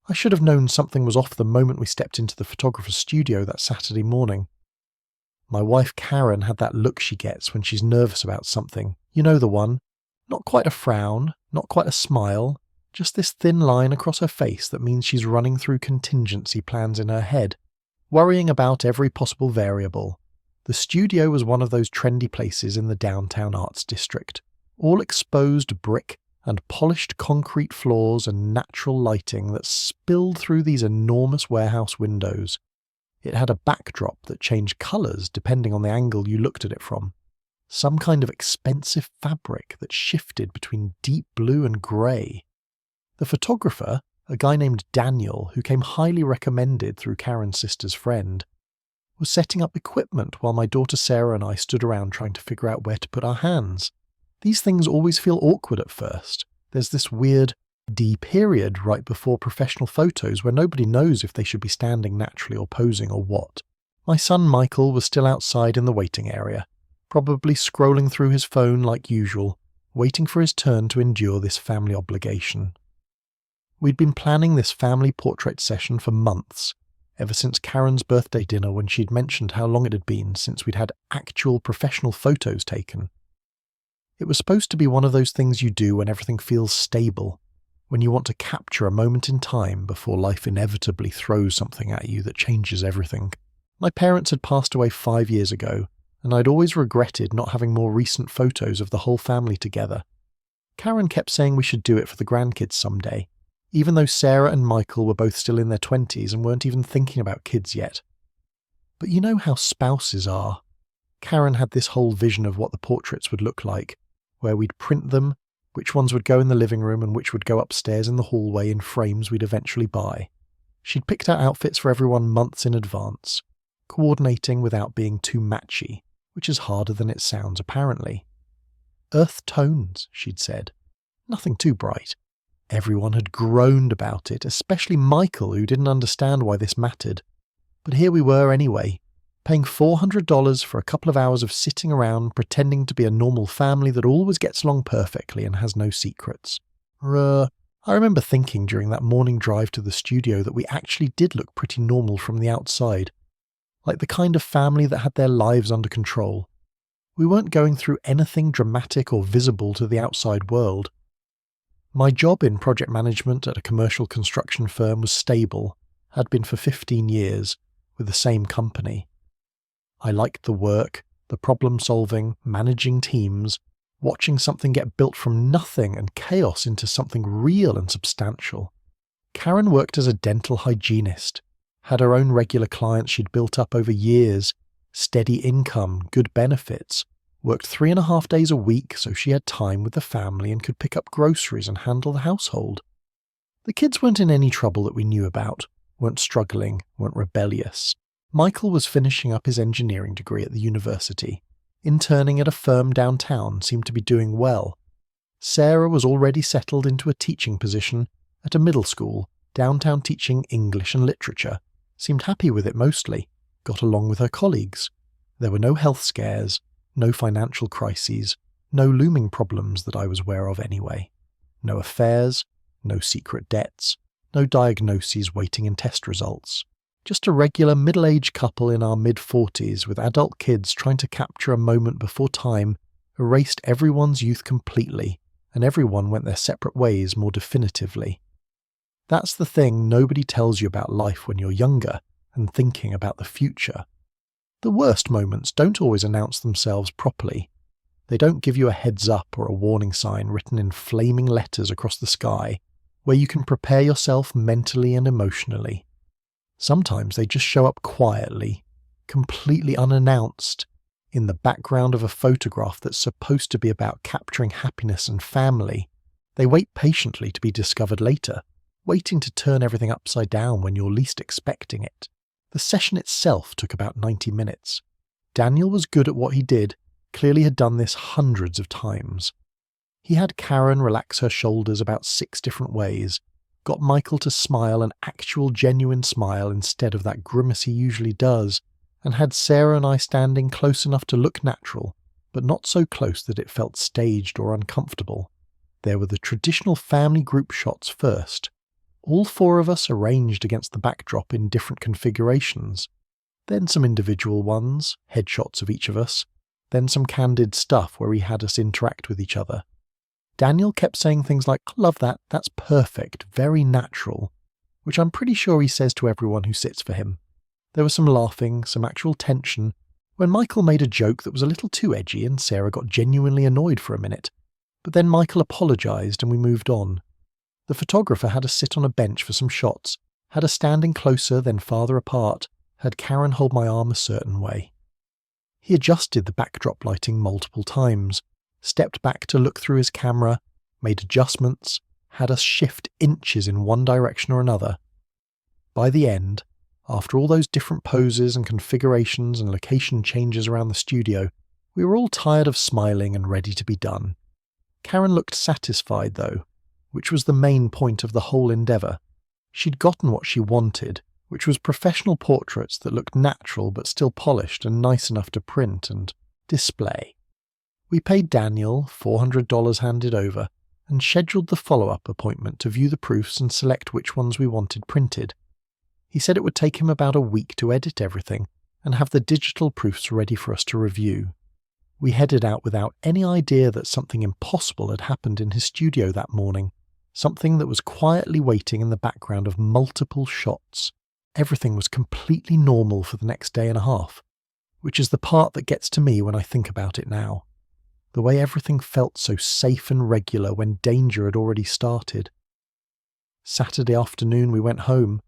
I should have known something was off the moment we stepped into the photographer's studio that Saturday morning. My wife Karen had that look she gets when she's nervous about something. You know the one. Not quite a frown, not quite a smile, just this thin line across her face that means she's running through contingency plans in her head, worrying about every possible variable. The studio was one of those trendy places in the downtown arts district, all exposed brick and polished concrete floors and natural lighting that spilled through these enormous warehouse windows. It had a backdrop that changed colours depending on the angle you looked at it from. Some kind of expensive fabric that shifted between deep blue and grey. The photographer, a guy named Daniel, who came highly recommended through Karen's sister's friend, was setting up equipment while my daughter Sarah and I stood around trying to figure out where to put our hands. These things always feel awkward at first. There's this weird D period right before professional photos where nobody knows if they should be standing naturally or posing or what. My son Michael was still outside in the waiting area, probably scrolling through his phone like usual, waiting for his turn to endure this family obligation. We'd been planning this family portrait session for months, ever since Karen's birthday dinner when she'd mentioned how long it had been since we'd had actual professional photos taken. It was supposed to be one of those things you do when everything feels stable, when you want to capture a moment in time before life inevitably throws something at you that changes everything. My parents had passed away 5 years ago, and I'd always regretted not having more recent photos of the whole family together. Karen kept saying we should do it for the grandkids someday, even though Sarah and Michael were both still in their 20s and weren't even thinking about kids yet. But you know how spouses are. Karen had this whole vision of what the portraits would look like, where we'd print them, which ones would go in the living room and which would go upstairs in the hallway in frames we'd eventually buy. She'd picked out outfits for everyone months in advance, coordinating without being too matchy, which is harder than it sounds apparently. Earth tones, she'd said. Nothing too bright. Everyone had groaned about it, especially Michael, who didn't understand why this mattered. But here we were anyway, paying $400 for a couple of hours of sitting around pretending to be a normal family that always gets along perfectly and has no secrets. I remember thinking during that morning drive to the studio that we actually did look pretty normal from the outside, like the kind of family that had their lives under control. We weren't going through anything dramatic or visible to the outside world. My job in project management at a commercial construction firm was stable, had been for 15 years, with the same company. I liked the work, the problem-solving, managing teams, watching something get built from nothing and chaos into something real and substantial. Karen worked as a dental hygienist, had her own regular clients she'd built up over years, steady income, good benefits, worked 3.5 days a week so she had time with the family and could pick up groceries and handle the household. The kids weren't in any trouble that we knew about, weren't struggling, weren't rebellious. Michael was finishing up his engineering degree at the university. Interning at a firm downtown, seemed to be doing well. Sarah was already settled into a teaching position at a middle school, downtown teaching English and literature. Seemed happy with it mostly, got along with her colleagues. There were no health scares, no financial crises, no looming problems that I was aware of anyway. No affairs, no secret debts, no diagnoses waiting in test results. Just a regular middle-aged couple in our mid-40s with adult kids trying to capture a moment before time erased everyone's youth completely, and everyone went their separate ways more definitively. That's the thing nobody tells you about life when you're younger and thinking about the future. The worst moments don't always announce themselves properly. They don't give you a heads up or a warning sign written in flaming letters across the sky, where you can prepare yourself mentally and emotionally. Sometimes they just show up quietly, completely unannounced, in the background of a photograph that's supposed to be about capturing happiness and family. They wait patiently to be discovered later, waiting to turn everything upside down when you're least expecting it. The session itself took about 90 minutes. Daniel was good at what he did, clearly had done this hundreds of times. He had Karen relax her shoulders about 6 different ways, got Michael to smile an actual genuine smile instead of that grimace he usually does, and had Sarah and I standing close enough to look natural, but not so close that it felt staged or uncomfortable. There were the traditional family group shots first, All four of us arranged against the backdrop in different configurations. Then some individual ones, headshots of each of us. Then some candid stuff where he had us interact with each other. Daniel kept saying things like, "I love that, that's perfect, very natural," which I'm pretty sure he says to everyone who sits for him. There was some laughing, some actual tension, when Michael made a joke that was a little too edgy and Sarah got genuinely annoyed for a minute. But then Michael apologised and we moved on. The photographer had us sit on a bench for some shots, had us standing closer then farther apart, had Karen hold my arm a certain way. He adjusted the backdrop lighting multiple times, stepped back to look through his camera, made adjustments, had us shift inches in one direction or another. By the end, after all those different poses and configurations and location changes around the studio, we were all tired of smiling and ready to be done. Karen looked satisfied though, which was the main point of the whole endeavour. She'd gotten what she wanted, which was professional portraits that looked natural but still polished and nice enough to print and display. We paid Daniel $400 handed over and scheduled the follow-up appointment to view the proofs and select which ones we wanted printed. He said it would take him about a week to edit everything and have the digital proofs ready for us to review. We headed out without any idea that something impossible had happened in his studio that morning, something that was quietly waiting in the background of multiple shots. Everything was completely normal for the next day and a half, which is the part that gets to me when I think about it now. The way everything felt so safe and regular when danger had already started. Saturday afternoon we went home,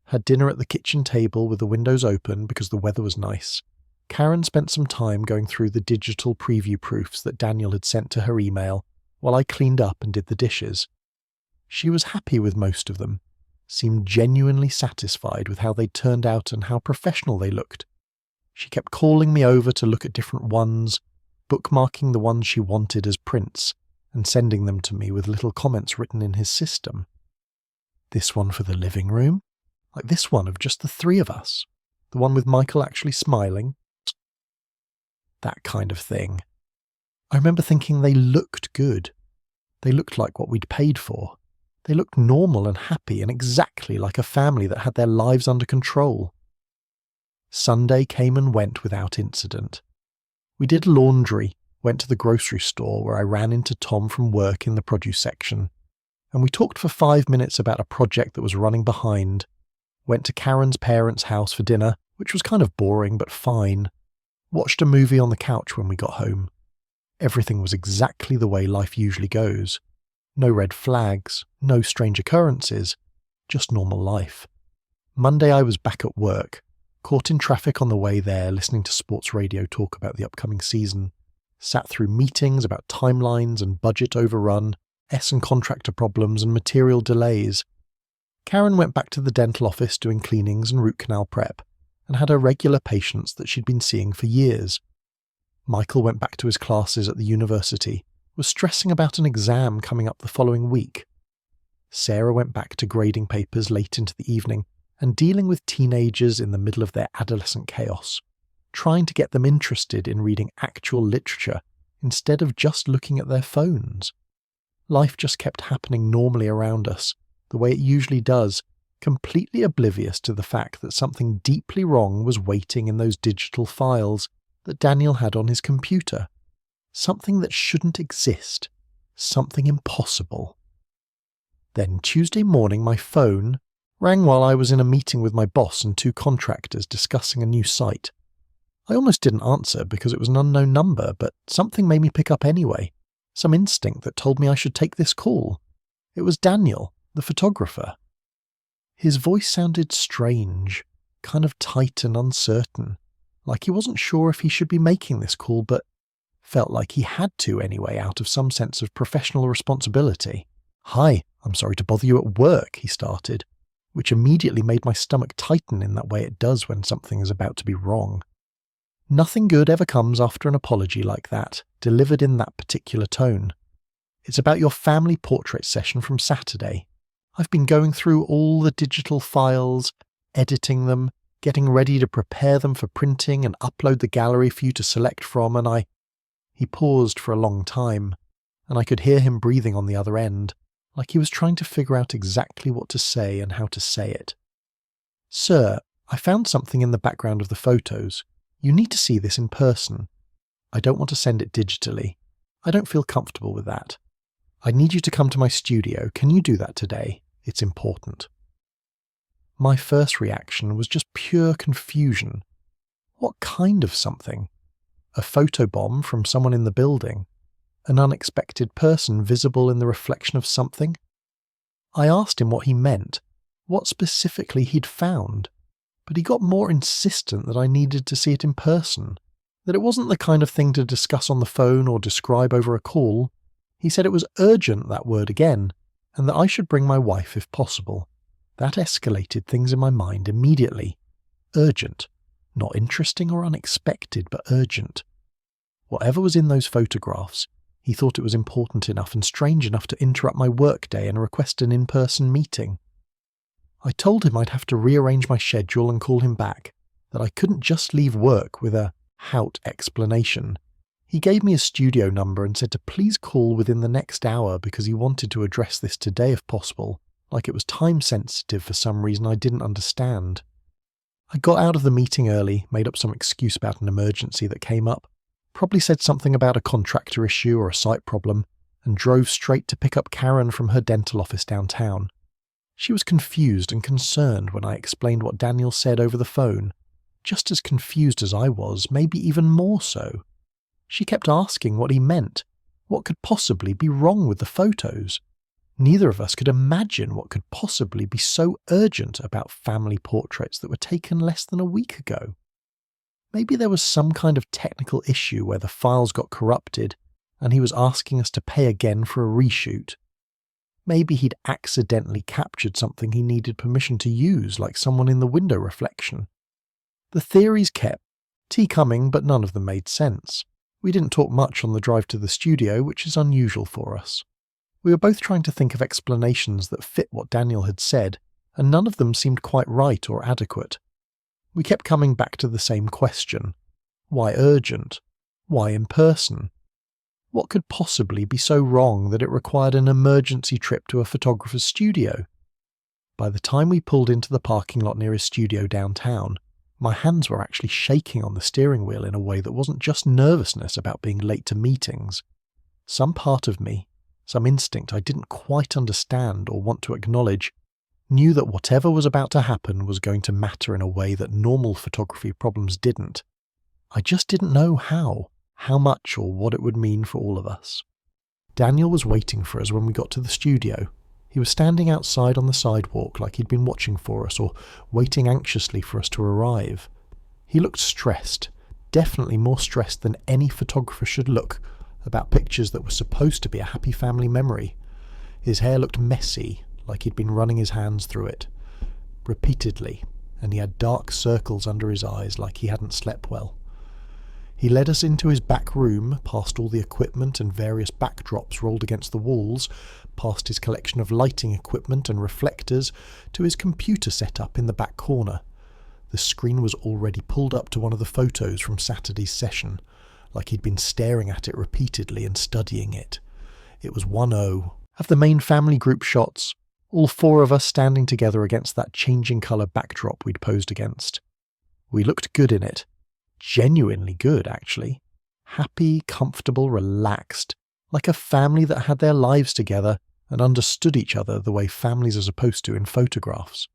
had dinner at the kitchen table with the windows open because the weather was nice. Karen spent some time going through the digital preview proofs that Daniel had sent to her email while I cleaned up and did the dishes. She was happy with most of them, seemed genuinely satisfied with how they turned out and how professional they looked. She kept calling me over to look at different ones, bookmarking the ones she wanted as prints, and sending them to me with little comments written in his system. This one for the living room? Like this one of just the three of us. The one with Michael actually smiling. That kind of thing. I remember thinking they looked good. They looked like what we'd paid for. They looked normal and happy and exactly like a family that had their lives under control. Sunday came and went without incident. We did laundry, went to the grocery store where I ran into Tom from work in the produce section, and we talked for 5 minutes about a project that was running behind, went to Karen's parents' house for dinner, which was kind of boring but fine, watched a movie on the couch when we got home. Everything was exactly the way life usually goes. No red flags, no strange occurrences, just normal life. Monday I was back at work, caught in traffic on the way there listening to sports radio talk about the upcoming season, sat through meetings about timelines and budget overrun, and contractor problems and material delays. Karen went back to the dental office doing cleanings and root canal prep, and had her regular patients that she'd been seeing for years. Michael went back to his classes at the university, was stressing about an exam coming up the following week. Sarah went back to grading papers late into the evening and dealing with teenagers in the middle of their adolescent chaos, trying to get them interested in reading actual literature instead of just looking at their phones. Life just kept happening normally around us, the way it usually does, completely oblivious to the fact that something deeply wrong was waiting in those digital files that Daniel had on his computer. Something that shouldn't exist. Something impossible. Then Tuesday morning my phone rang while I was in a meeting with my boss and 2 contractors discussing a new site. I almost didn't answer because it was an unknown number, but something made me pick up anyway. Some instinct that told me I should take this call. It was Daniel, the photographer. His voice sounded strange, kind of tight and uncertain, like he wasn't sure if he should be making this call, but felt like he had to anyway out of some sense of professional responsibility. "Hi, I'm sorry to bother you at work," he started, which immediately made my stomach tighten in that way it does when something is about to be wrong. Nothing good ever comes after an apology like that, delivered in that particular tone. "It's about your family portrait session from Saturday. I've been going through all the digital files, editing them, getting ready to prepare them for printing and upload the gallery for you to select from, and He paused for a long time, and I could hear him breathing on the other end, like he was trying to figure out exactly what to say and how to say it. "Sir, I found something in the background of the photos. You need to see this in person. I don't want to send it digitally. I don't feel comfortable with that. I need you to come to my studio. Can you do that today? It's important." My first reaction was just pure confusion. What kind of something? A photobomb from someone in the building? An unexpected person visible in the reflection of something? I asked him what he meant, what specifically he'd found, but he got more insistent that I needed to see it in person, that it wasn't the kind of thing to discuss on the phone or describe over a call. He said it was urgent, that word again, and that I should bring my wife if possible. That escalated things in my mind immediately. Urgent. Not interesting or unexpected, but urgent. Whatever was in those photographs, he thought it was important enough and strange enough to interrupt my workday and request an in-person meeting. I told him I'd have to rearrange my schedule and call him back, that I couldn't just leave work with a tout explanation. He gave me a studio number and said to please call within the next hour because he wanted to address this today if possible, like it was time sensitive for some reason I didn't understand. I got out of the meeting early, made up some excuse about an emergency that came up, probably said something about a contractor issue or a site problem, and drove straight to pick up Karen from her dental office downtown. She was confused and concerned when I explained what Daniel said over the phone, just as confused as I was, maybe even more so. She kept asking what he meant, what could possibly be wrong with the photos. Neither of us could imagine what could possibly be so urgent about family portraits that were taken less than a week ago. Maybe there was some kind of technical issue where the files got corrupted and he was asking us to pay again for a reshoot. Maybe he'd accidentally captured something he needed permission to use, like someone in the window reflection. The theories kept, tea coming, but none of them made sense. We didn't talk much on the drive to the studio, which is unusual for us. We were both trying to think of explanations that fit what Daniel had said, and none of them seemed quite right or adequate. We kept coming back to the same question. Why urgent? Why in person? What could possibly be so wrong that it required an emergency trip to a photographer's studio? By the time we pulled into the parking lot near his studio downtown, my hands were actually shaking on the steering wheel in a way that wasn't just nervousness about being late to meetings. Some part of me, some instinct I didn't quite understand or want to acknowledge, knew that whatever was about to happen was going to matter in a way that normal photography problems didn't. I just didn't know how much or what it would mean for all of us. Daniel was waiting for us when we got to the studio. He was standing outside on the sidewalk like he'd been watching for us or waiting anxiously for us to arrive. He looked stressed, definitely more stressed than any photographer should look, about pictures that were supposed to be a happy family memory. His hair looked messy, like he'd been running his hands through it, repeatedly, and he had dark circles under his eyes like he hadn't slept well. He led us into his back room, past all the equipment and various backdrops rolled against the walls, past his collection of lighting equipment and reflectors, to his computer setup in the back corner. The screen was already pulled up to one of the photos from Saturday's session, like he'd been staring at it repeatedly and studying it. It was 1-0. Of the main family group shots, all four of us standing together against that changing colour backdrop we'd posed against. We looked good in it. Genuinely good, actually. Happy, comfortable, relaxed, like a family that had their lives together and understood each other the way families are supposed to in photographs.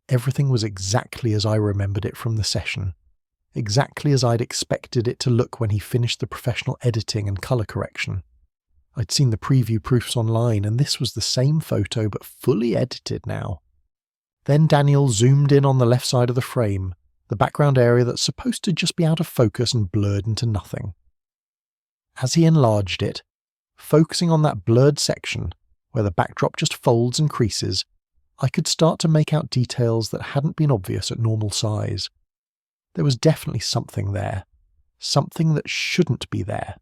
Everything was exactly as I remembered it from the session, exactly as I'd expected it to look when he finished the professional editing and colour correction. I'd seen the preview proofs online, and this was the same photo but fully edited now. Then Daniel zoomed in on the left side of the frame, the background area that's supposed to just be out of focus and blurred into nothing. As he enlarged it, focusing on that blurred section, where the backdrop just folds and creases, I could start to make out details that hadn't been obvious at normal size. There was definitely something there, something that shouldn't be there.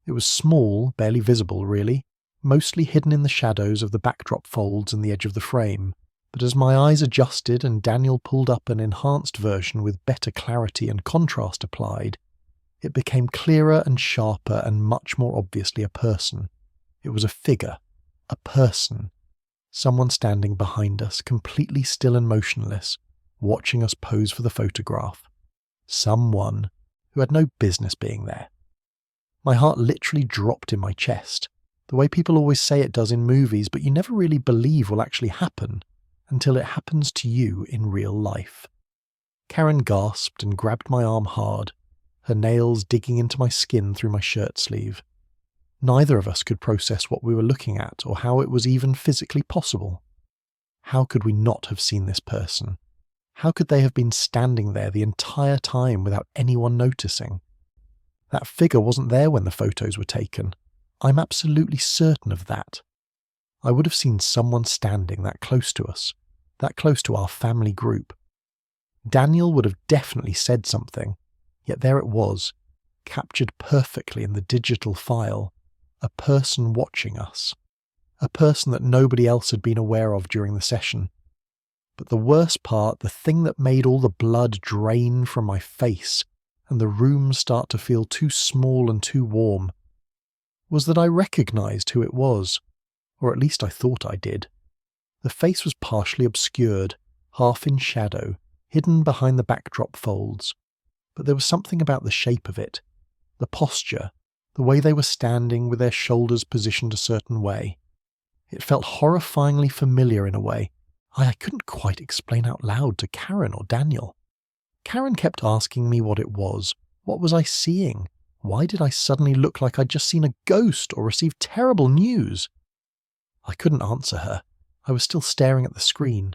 It was small, barely visible really, mostly hidden in the shadows of the backdrop folds and the edge of the frame. But as my eyes adjusted and Daniel pulled up an enhanced version with better clarity and contrast applied, it became clearer and sharper and much more obviously a person. It was a figure, A person. Someone standing behind us, completely still and motionless, watching us pose for the photograph. Someone who had no business being there. My heart literally dropped in my chest, the way people always say it does in movies, but you never really believe will actually happen until it happens to you in real life. Karen gasped and grabbed my arm hard, her nails digging into my skin through my shirt sleeve. Neither of us could process what we were looking at or how it was even physically possible. How could we not have seen this person? How could they have been standing there the entire time without anyone noticing? That figure wasn't there when the photos were taken. I'm absolutely certain of that. I would have seen someone standing that close to us, that close to our family group. Daniel would have definitely said something, yet there it was, captured perfectly in the digital file, a person watching us, a person that nobody else had been aware of during the session. But the worst part, the thing that made all the blood drain from my face and the room start to feel too small and too warm, was that I recognised who it was, or at least I thought I did. The face was partially obscured, half in shadow, hidden behind the backdrop folds, but there was something about the shape of it, the posture, the way they were standing with their shoulders positioned a certain way. It felt horrifyingly familiar in a way I couldn't quite explain out loud to Karen or Daniel. Karen kept asking me what it was. What was I seeing? Why did I suddenly look like I'd just seen a ghost or received terrible news? I couldn't answer her. I was still staring at the screen.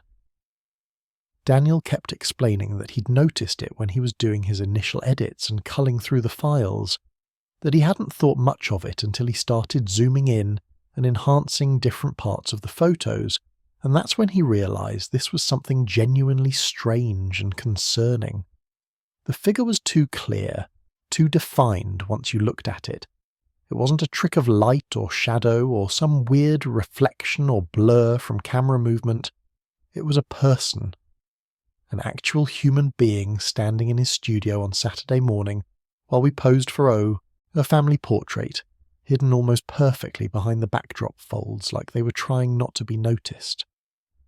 Daniel kept explaining that he'd noticed it when he was doing his initial edits and culling through the files, that he hadn't thought much of it until he started zooming in and enhancing different parts of the photos, and that's when he realised this was something genuinely strange and concerning. The figure was too clear, too defined once you looked at it. It wasn't a trick of light or shadow or some weird reflection or blur from camera movement. It was a person. An actual human being standing in his studio on Saturday morning while we posed for a family portrait, hidden almost perfectly behind the backdrop folds like they were trying not to be noticed.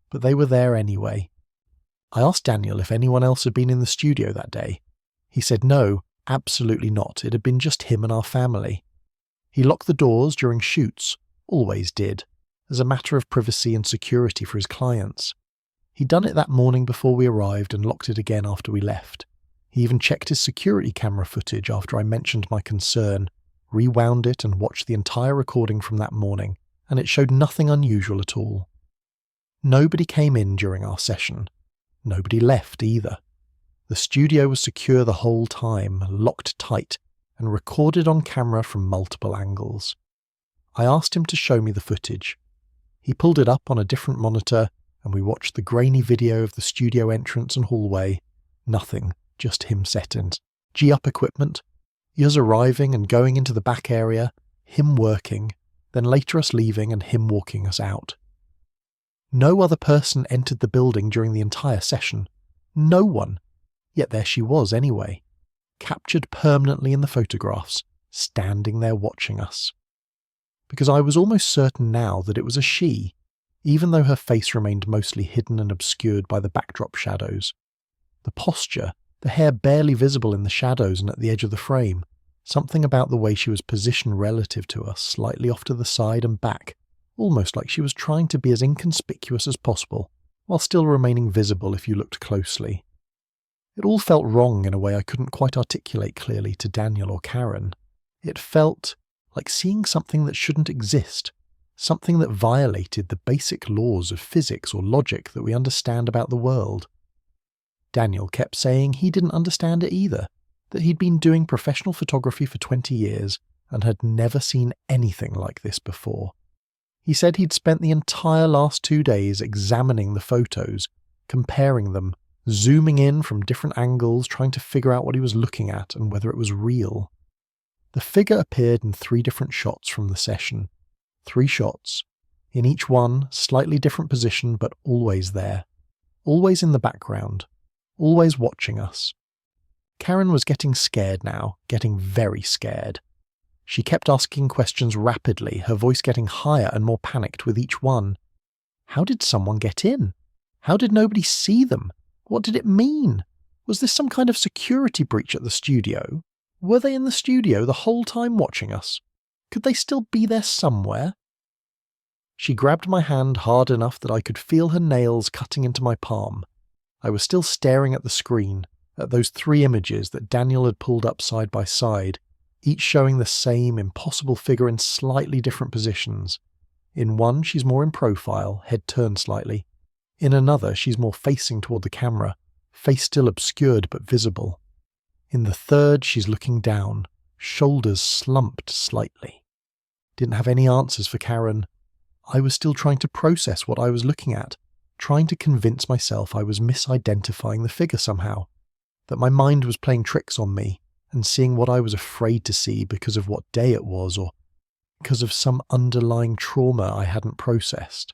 But they were there anyway. I asked Daniel if anyone else had been in the studio that day. He said no, absolutely not. It had been just him and our family. He locked the doors during shoots, always did, as a matter of privacy and security for his clients. He'd done it that morning before we arrived and locked it again after we left. He even checked his security camera footage after I mentioned my concern, rewound it and watched the entire recording from that morning, and it showed nothing unusual at all. Nobody came in during our session. Nobody left either. The studio was secure the whole time, locked tight, and recorded on camera from multiple angles. I asked him to show me the footage. He pulled it up on a different monitor, and we watched the grainy video of the studio entrance and hallway. Nothing, just him setting. G-up equipment, us arriving and going into the back area, him working, then later us leaving and him walking us out. No other person entered the building during the entire session. No one. Yet there she was anyway, captured permanently in the photographs, standing there watching us. Because I was almost certain now that it was a she, even though her face remained mostly hidden and obscured by the backdrop shadows. The posture, the hair barely visible in the shadows and at the edge of the frame, something about the way she was positioned relative to us, slightly off to the side and back, almost like she was trying to be as inconspicuous as possible, while still remaining visible if you looked closely. It all felt wrong in a way I couldn't quite articulate clearly to Daniel or Karen. It felt like seeing something that shouldn't exist, something that violated the basic laws of physics or logic that we understand about the world. Daniel kept saying he didn't understand it either, that he'd been doing professional photography for 20 years and had never seen anything like this before. He said he'd spent the entire last 2 days examining the photos, comparing them, zooming in from different angles, trying to figure out what he was looking at and whether it was real. The figure appeared in 3 different shots from the session. 3 shots, in each one slightly different position but always there, always in the background, always watching us. Karen was getting scared now, getting very scared. She kept asking questions rapidly, her voice getting higher and more panicked with each one. How did someone get in? How did nobody see them? What did it mean? Was this some kind of security breach at the studio? Were they in the studio the whole time watching us? Could they still be there somewhere? She grabbed my hand hard enough that I could feel her nails cutting into my palm. I was still staring at the screen, at those 3 images that Daniel had pulled up side by side, each showing the same impossible figure in slightly different positions. In one, she's more in profile, head turned slightly. In another, she's more facing toward the camera, face still obscured but visible. In the third, she's looking down, shoulders slumped slightly. Didn't have any answers for Karen. I was still trying to process what I was looking at, trying to convince myself I was misidentifying the figure somehow, that my mind was playing tricks on me and seeing what I was afraid to see because of what day it was or because of some underlying trauma I hadn't processed.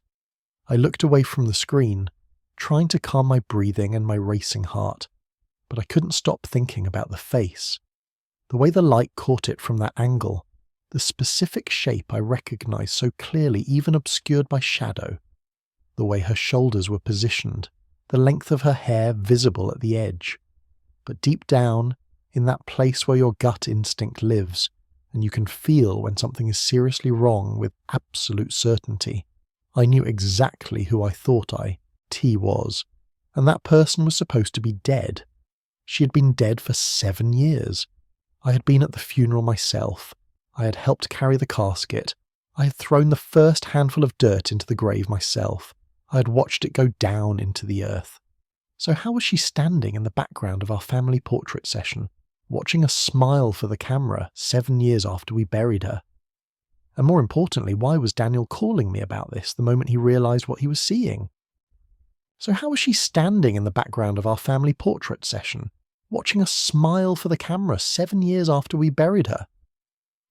I looked away from the screen, trying to calm my breathing and my racing heart, but I couldn't stop thinking about the face. The way the light caught it from that angle, the specific shape I recognized so clearly even obscured by shadow, the way her shoulders were positioned, the length of her hair visible at the edge. But deep down, in that place where your gut instinct lives, and you can feel when something is seriously wrong with absolute certainty, I knew exactly who I thought T was, and that person was supposed to be dead. She had been dead for 7 years. I had been at the funeral myself. I had helped carry the casket. I had thrown the first handful of dirt into the grave myself. I had watched it go down into the earth. So how was she standing in the background of our family portrait session, watching us smile for the camera 7 years after we buried her? And more importantly, why was Daniel calling me about this the moment he realised what he was seeing? So how was she standing in the background of our family portrait session, watching us smile for the camera 7 years after we buried her?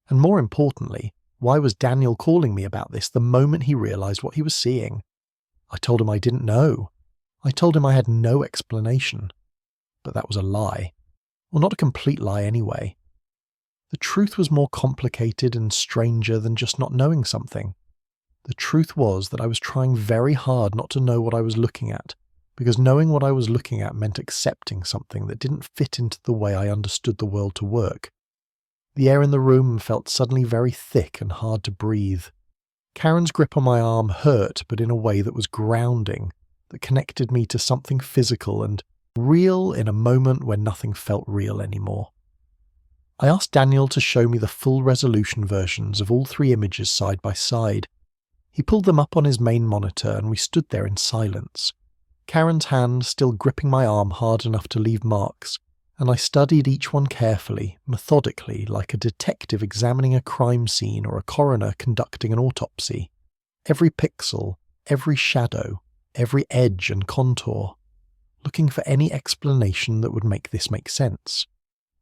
And more importantly, why was Daniel calling me about this the moment he realised what he was seeing? I told him I didn't know. I told him I had no explanation. But that was a lie. Well, not a complete lie anyway. The truth was more complicated and stranger than just not knowing something. The truth was that I was trying very hard not to know what I was looking at, because knowing what I was looking at meant accepting something that didn't fit into the way I understood the world to work. The air in the room felt suddenly very thick and hard to breathe. Karen's grip on my arm hurt, but in a way that was grounding, that connected me to something physical and real in a moment when nothing felt real anymore. I asked Daniel to show me the full resolution versions of all 3 images side by side. He pulled them up on his main monitor and we stood there in silence. Karen's hand still gripping my arm hard enough to leave marks, and I studied each one carefully, methodically, like a detective examining a crime scene or a coroner conducting an autopsy. Every pixel, every shadow, every edge and contour, looking for any explanation that would make this make sense.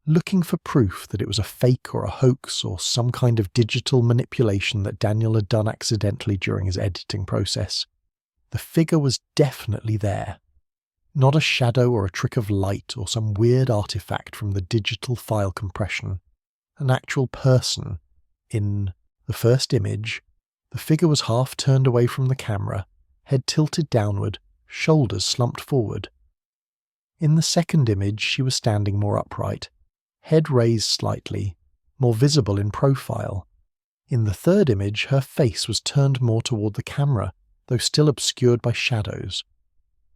Looking for proof that it was a fake or a hoax or some kind of digital manipulation that Daniel had done accidentally during his editing process. The figure was definitely there. Not a shadow or a trick of light or some weird artifact from the digital file compression. An actual person. In the first image, the figure was half turned away from the camera, head tilted downward, shoulders slumped forward. In the second image, she was standing more upright, head raised slightly, more visible in profile. In the third image, her face was turned more toward the camera, though still obscured by shadows.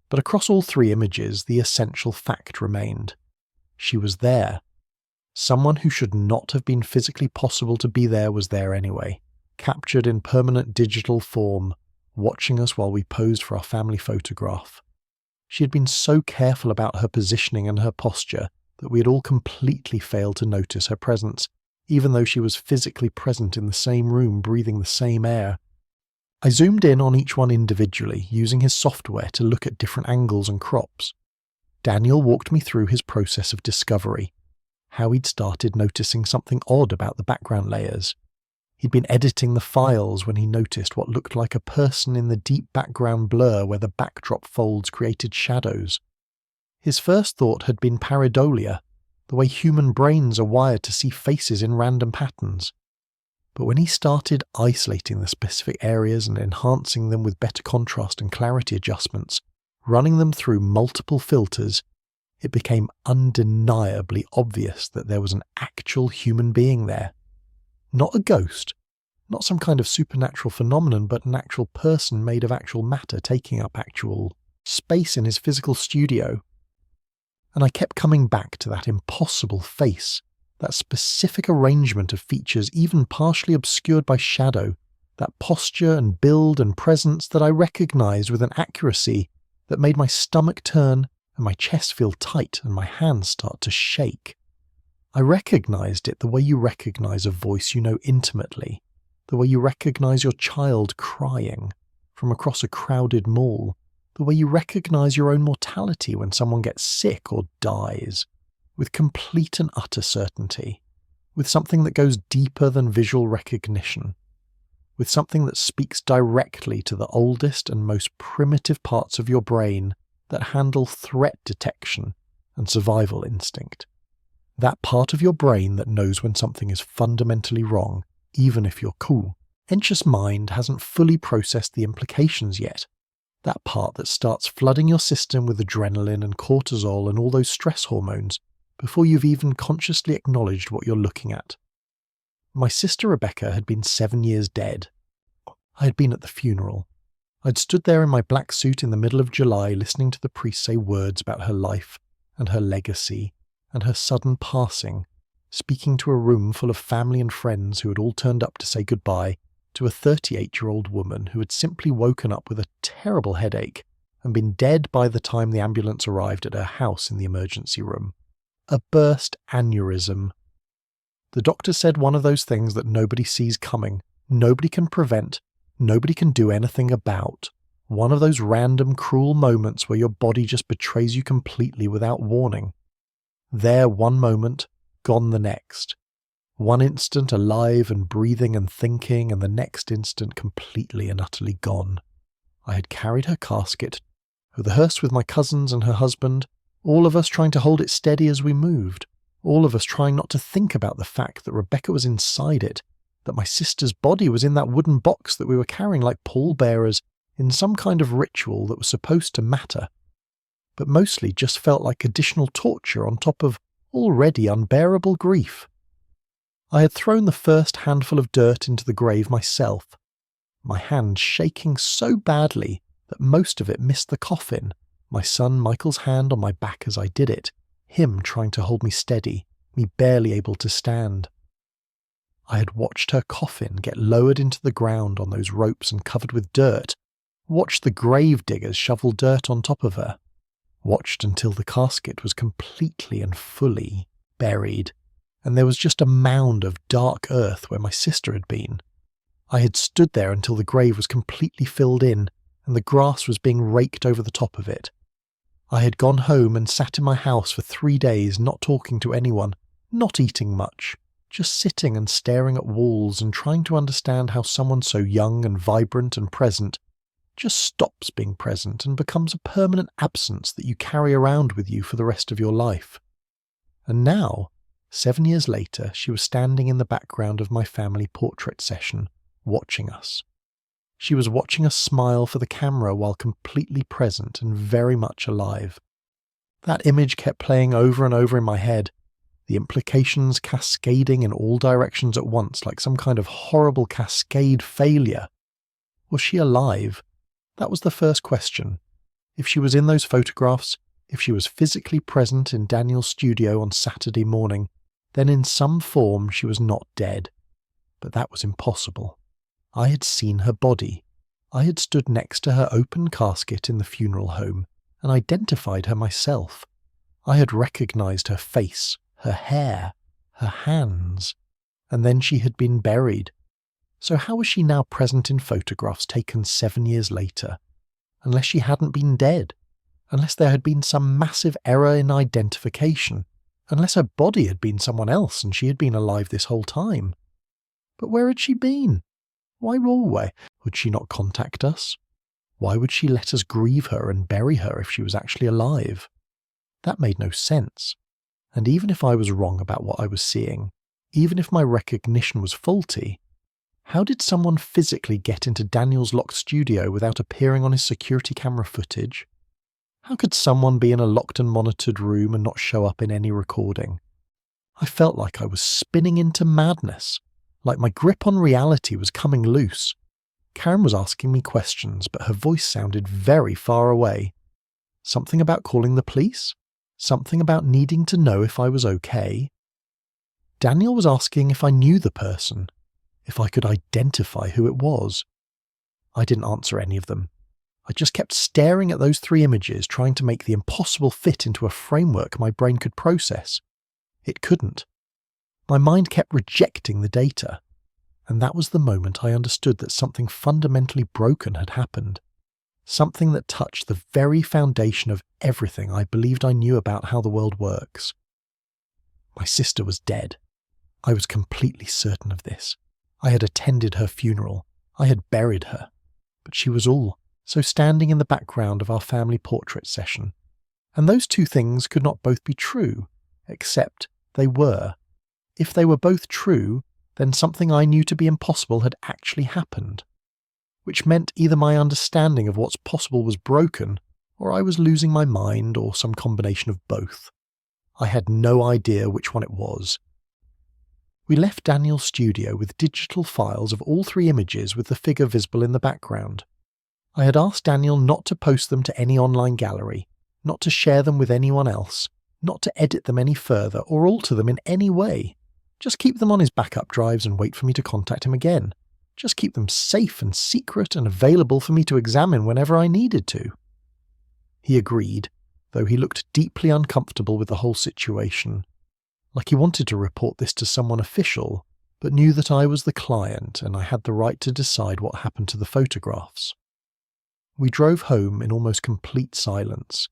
But across all 3 images, the essential fact remained. She was there. Someone who should not have been physically possible to be there was there anyway, captured in permanent digital form, watching us while we posed for our family photograph. She had been so careful about her positioning and her posture that we had all completely failed to notice her presence, even though she was physically present in the same room breathing the same air. I zoomed in on each one individually, using his software to look at different angles and crops. Daniel walked me through his process of discovery, how he'd started noticing something odd about the background layers. He'd been editing the files when he noticed what looked like a person in the deep background blur where the backdrop folds created shadows. His first thought had been pareidolia, the way human brains are wired to see faces in random patterns. But when he started isolating the specific areas and enhancing them with better contrast and clarity adjustments, running them through multiple filters, it became undeniably obvious that there was an actual human being there. Not a ghost, not some kind of supernatural phenomenon, but an actual person made of actual matter taking up actual space in his physical studio. And I kept coming back to that impossible face, that specific arrangement of features even partially obscured by shadow, that posture and build and presence that I recognised with an accuracy that made my stomach turn and my chest feel tight and my hands start to shake. I recognised it the way you recognise a voice you know intimately, the way you recognise your child crying from across a crowded mall, the way you recognise your own mortality when someone gets sick or dies, with complete and utter certainty, with something that goes deeper than visual recognition, with something that speaks directly to the oldest and most primitive parts of your brain that handle threat detection and survival instinct. That part of your brain that knows when something is fundamentally wrong, even if you're cool. Anxious mind hasn't fully processed the implications yet. That part that starts flooding your system with adrenaline and cortisol and all those stress hormones before you've even consciously acknowledged what you're looking at. My sister Rebecca had been 7 years dead. I had been at the funeral. I'd stood there in my black suit in the middle of July listening to the priest say words about her life and her legacy and her sudden passing, speaking to a room full of family and friends who had all turned up to say goodbye to a 38-year-old woman who had simply woken up with a terrible headache and been dead by the time the ambulance arrived at her house in the emergency room. A burst aneurysm. The doctor said one of those things that nobody sees coming, nobody can prevent, nobody can do anything about. One of those random cruel moments where your body just betrays you completely without warning. There one moment, gone the next. One instant alive and breathing and thinking, and the next instant completely and utterly gone. I had carried her casket over the hearse with my cousins and her husband, all of us trying to hold it steady as we moved, all of us trying not to think about the fact that Rebecca was inside it, that my sister's body was in that wooden box that we were carrying like pallbearers in some kind of ritual that was supposed to matter, but mostly just felt like additional torture on top of already unbearable grief. I had thrown the first handful of dirt into the grave myself, my hand shaking so badly that most of it missed the coffin, my son Michael's hand on my back as I did it, him trying to hold me steady, me barely able to stand. I had watched her coffin get lowered into the ground on those ropes and covered with dirt, watched the grave diggers shovel dirt on top of her, watched until the casket was completely and fully buried, and there was just a mound of dark earth where my sister had been. I had stood there until the grave was completely filled in, and the grass was being raked over the top of it. I had gone home and sat in my house for 3 days, not talking to anyone, not eating much, just sitting and staring at walls and trying to understand how someone so young and vibrant and present just stops being present and becomes a permanent absence that you carry around with you for the rest of your life. And now, 7 years later, she was standing in the background of my family portrait session, watching us. She was watching us smile for the camera while completely present and very much alive. That image kept playing over and over in my head, the implications cascading in all directions at once like some kind of horrible cascade failure. Was she alive? That was the first question. If she was in those photographs, if she was physically present in Daniel's studio on Saturday morning, then in some form she was not dead. But that was impossible. I had seen her body. I had stood next to her open casket in the funeral home and identified her myself. I had recognized her face, her hair, her hands, and then she had been buried. So how was she now present in photographs taken 7 years later? Unless she hadn't been dead, unless there had been some massive error in identification, unless her body had been someone else and she had been alive this whole time. But where had she been? Why Norway? Would she not contact us? Why would she let us grieve her and bury her if she was actually alive? That made no sense. And even if I was wrong about what I was seeing, even if my recognition was faulty, How did someone physically get into Daniel's locked studio without appearing on his security camera footage? How could someone be in a locked and monitored room and not show up in any recording? I felt like I was spinning into madness, like my grip on reality was coming loose. Karen was asking me questions, but her voice sounded very far away. Something about calling the police? Something about needing to know if I was okay? Daniel was asking if I knew the person, if I could identify who it was. I didn't answer any of them. I just kept staring at those 3 images, trying to make the impossible fit into a framework my brain could process. It couldn't. My mind kept rejecting the data, and that was the moment I understood that something fundamentally broken had happened. Something that touched the very foundation of everything I believed I knew about how the world works. My sister was dead. I was completely certain of this. I had attended her funeral. I had buried her. But she was all so standing in the background of our family portrait session. And those 2 things could not both be true, except they were. If they were both true, then something I knew to be impossible had actually happened. Which meant either my understanding of what's possible was broken, or I was losing my mind, or some combination of both. I had no idea which one it was. We left Daniel's studio with digital files of all 3 images with the figure visible in the background. I had asked Daniel not to post them to any online gallery, not to share them with anyone else, not to edit them any further or alter them in any way. Just keep them on his backup drives and wait for me to contact him again. Just keep them safe and secret and available for me to examine whenever I needed to. He agreed, though he looked deeply uncomfortable with the whole situation. Like he wanted to report this to someone official, but knew that I was the client and I had the right to decide what happened to the photographs. We drove home in almost complete silence,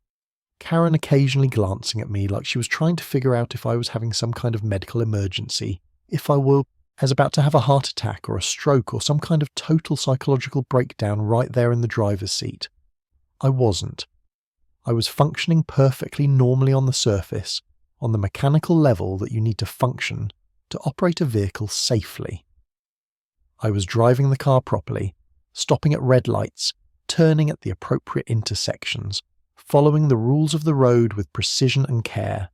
Karen occasionally glancing at me like she was trying to figure out if I was having some kind of medical emergency, if I were as about to have a heart attack or a stroke or some kind of total psychological breakdown right there in the driver's seat. I wasn't. I was functioning perfectly normally on the surface, on the mechanical level that you need to function to operate a vehicle safely. I was driving the car properly, stopping at red lights, turning at the appropriate intersections, following the rules of the road with precision and care.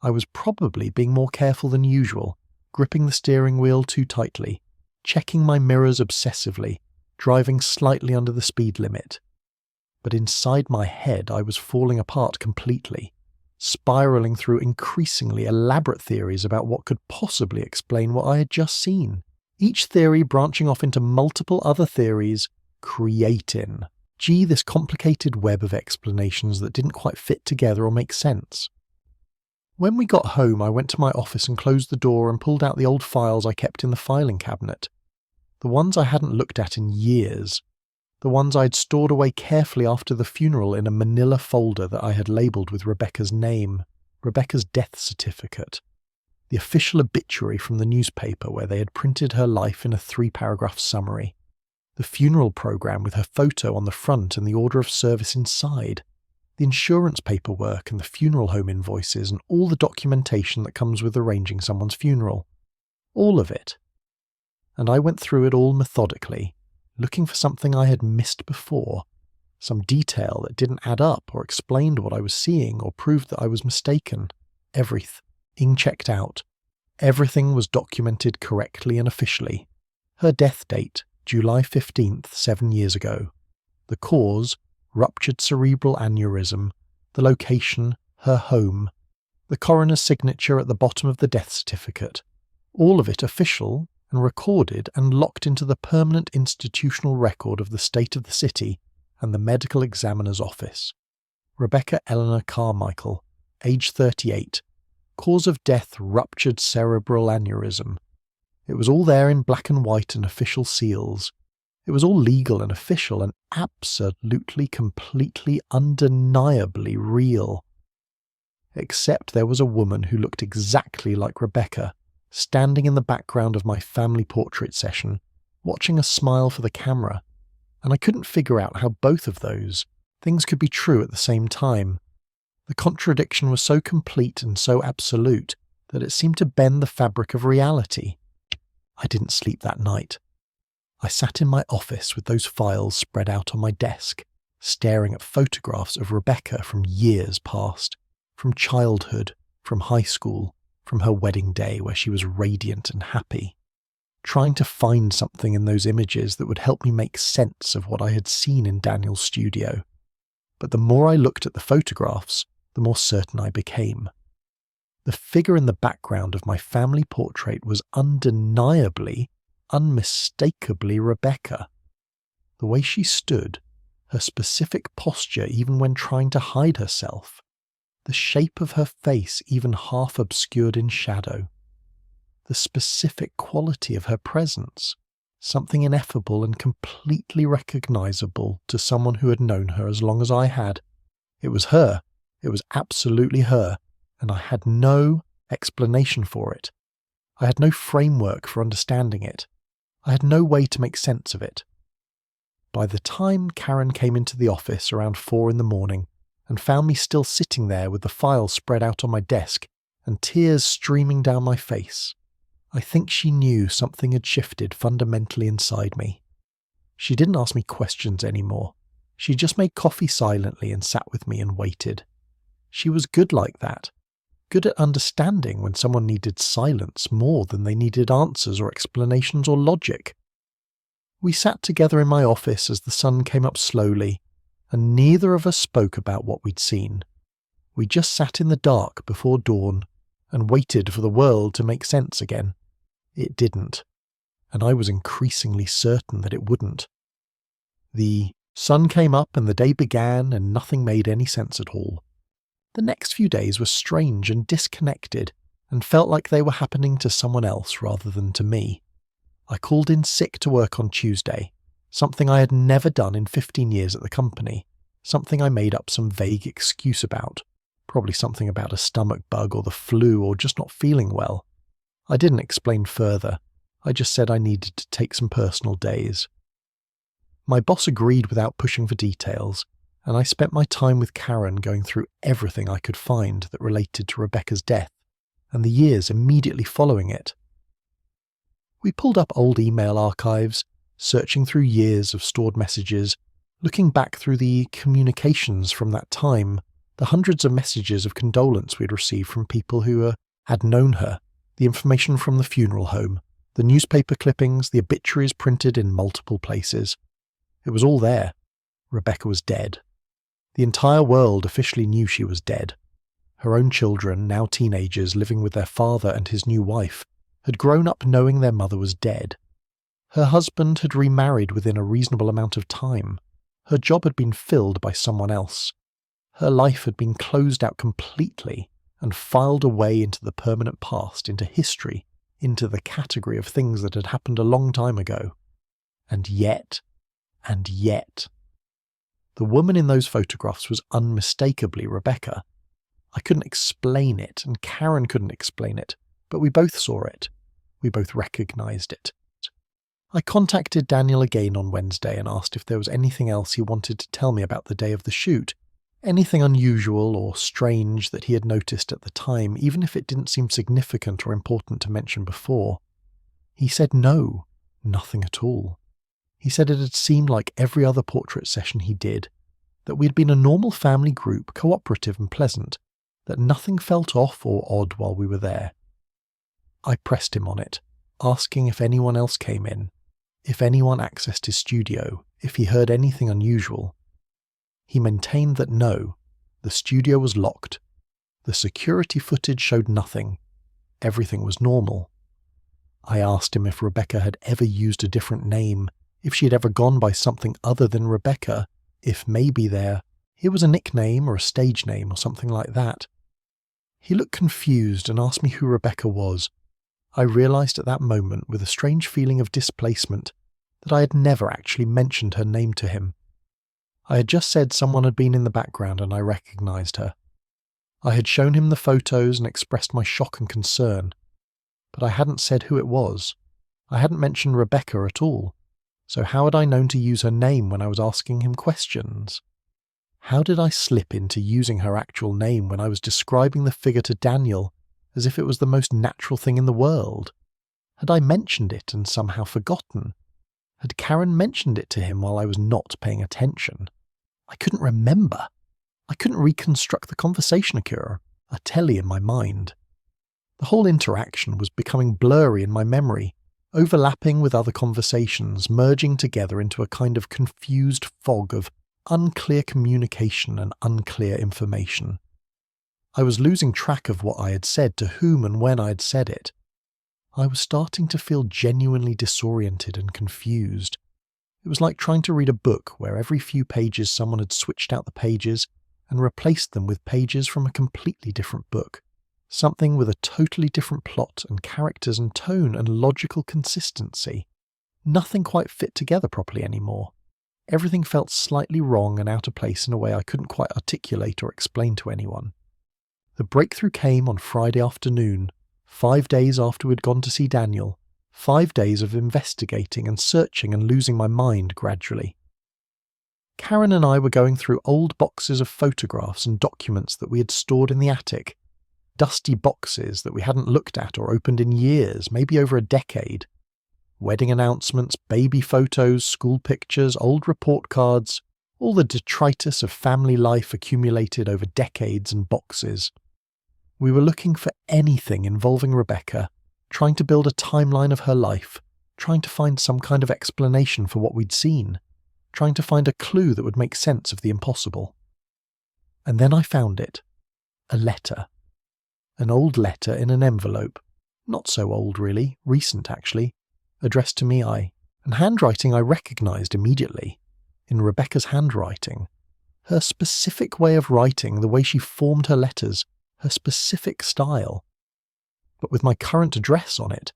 I was probably being more careful than usual, gripping the steering wheel too tightly, checking my mirrors obsessively, driving slightly under the speed limit. But inside my head I was falling apart completely, spiralling through increasingly elaborate theories about what could possibly explain what I had just seen, each theory branching off into multiple other theories, creating, this complicated web of explanations that didn't quite fit together or make sense. When we got home, I went to my office and closed the door and pulled out the old files I kept in the filing cabinet. The ones I hadn't looked at in years. The ones I'd stored away carefully after the funeral in a manila folder that I had labelled with Rebecca's name, Rebecca's death certificate, the official obituary from the newspaper where they had printed her life in a 3-paragraph summary, the funeral programme with her photo on the front and the order of service inside, the insurance paperwork and the funeral home invoices and all the documentation that comes with arranging someone's funeral. All of it. And I went through it all methodically, looking for something I had missed before, some detail that didn't add up or explained what I was seeing or proved that I was mistaken. Everything checked out. Everything was documented correctly and officially. Her death date, July 15th, 7 years ago. The cause, ruptured cerebral aneurysm. The location, her home. The coroner's signature at the bottom of the death certificate. All of it official and recorded and locked into the permanent institutional record of the state of the city and the medical examiner's office. Rebecca Eleanor Carmichael, age 38. Cause of death, ruptured cerebral aneurysm. It was all there in black and white and official seals. It was all legal and official and absolutely, completely, undeniably real. Except there was a woman who looked exactly like Rebecca, standing in the background of my family portrait session, watching us smile for the camera, and I couldn't figure out how both of those things could be true at the same time. The contradiction was so complete and so absolute that it seemed to bend the fabric of reality. I didn't sleep that night. I sat in my office with those files spread out on my desk, staring at photographs of Rebecca from years past, from childhood, from high school, from her wedding day where she was radiant and happy, trying to find something in those images that would help me make sense of what I had seen in Daniel's studio. But the more I looked at the photographs, the more certain I became. The figure in the background of my family portrait was undeniably, unmistakably Rebecca. The way she stood, her specific posture even when trying to hide herself, the shape of her face even half obscured in shadow, the specific quality of her presence, something ineffable and completely recognizable to someone who had known her as long as I had. It was her. It was absolutely her, and I had no explanation for it. I had no framework for understanding it. I had no way to make sense of it. By the time Karen came into the office around 4 a.m. and found me still sitting there with the files spread out on my desk and tears streaming down my face, I think she knew something had shifted fundamentally inside me. She didn't ask me questions anymore. She just made coffee silently and sat with me and waited. She was good like that. Good at understanding when someone needed silence more than they needed answers or explanations or logic. We sat together in my office as the sun came up slowly, and neither of us spoke about what we'd seen. We just sat in the dark before dawn and waited for the world to make sense again. It didn't, and I was increasingly certain that it wouldn't. The sun came up and the day began, and nothing made any sense at all. The next few days were strange and disconnected, and felt like they were happening to someone else rather than to me. I called in sick to work on Tuesday, something I had never done in 15 years at the company, something I made up some vague excuse about, probably something about a stomach bug or the flu or just not feeling well. I didn't explain further. I just said I needed to take some personal days. My boss agreed without pushing for details, and I spent my time with Karen going through everything I could find that related to Rebecca's death and the years immediately following it. We pulled up old email archives, searching through years of stored messages, looking back through the communications from that time, the hundreds of messages of condolence we'd received from people who had known her, the information from the funeral home, the newspaper clippings, the obituaries printed in multiple places. It was all there. Rebecca was dead. The entire world officially knew she was dead. Her own children, now teenagers living with their father and his new wife, had grown up knowing their mother was dead. Her husband had remarried within a reasonable amount of time. Her job had been filled by someone else. Her life had been closed out completely and filed away into the permanent past, into history, into the category of things that had happened a long time ago. And yet, the woman in those photographs was unmistakably Rebecca. I couldn't explain it, and Karen couldn't explain it, but we both saw it. We both recognized it. I contacted Daniel again on Wednesday and asked if there was anything else he wanted to tell me about the day of the shoot, anything unusual or strange that he had noticed at the time, even if it didn't seem significant or important to mention before. He said no, nothing at all. He said it had seemed like every other portrait session he did, that we had been a normal family group, cooperative and pleasant, that nothing felt off or odd while we were there. I pressed him on it, asking if anyone else came in, if anyone accessed his studio, if he heard anything unusual. He maintained that no, the studio was locked. The security footage showed nothing. Everything was normal. I asked him if Rebecca had ever used a different name, if she had ever gone by something other than Rebecca, if maybe here was a nickname or a stage name or something like that. He looked confused and asked me who Rebecca was. I realized at that moment, with a strange feeling of displacement, that I had never actually mentioned her name to him. I had just said someone had been in the background and I recognized her. I had shown him the photos and expressed my shock and concern, but I hadn't said who it was. I hadn't mentioned Rebecca at all. So how had I known to use her name when I was asking him questions? How did I slip into using her actual name when I was describing the figure to Daniel as if it was the most natural thing in the world? Had I mentioned it and somehow forgotten? Had Karen mentioned it to him while I was not paying attention? I couldn't remember. I couldn't reconstruct the conversation occur, a telly in my mind. The whole interaction was becoming blurry in my memory, overlapping with other conversations, merging together into a kind of confused fog of unclear communication and unclear information. I was losing track of what I had said, to whom and when I had said it. I was starting to feel genuinely disoriented and confused. It was like trying to read a book where every few pages someone had switched out the pages and replaced them with pages from a completely different book. Something with a totally different plot and characters and tone and logical consistency. Nothing quite fit together properly anymore. Everything felt slightly wrong and out of place in a way I couldn't quite articulate or explain to anyone. The breakthrough came on Friday afternoon, 5 days after we'd gone to see Daniel. 5 days of investigating and searching and losing my mind gradually. Karen and I were going through old boxes of photographs and documents that we had stored in the attic. Dusty boxes that we hadn't looked at or opened in years, maybe over a decade. Wedding announcements, baby photos, school pictures, old report cards, all the detritus of family life accumulated over decades and boxes. We were looking for anything involving Rebecca, trying to build a timeline of her life, trying to find some kind of explanation for what we'd seen, trying to find a clue that would make sense of the impossible. And then I found it. A letter. An old letter in an envelope. Not so old really, recent actually, addressed to me, and handwriting I recognised immediately. In Rebecca's handwriting. Her specific way of writing, the way she formed her letters, her specific style. But with my current address on it,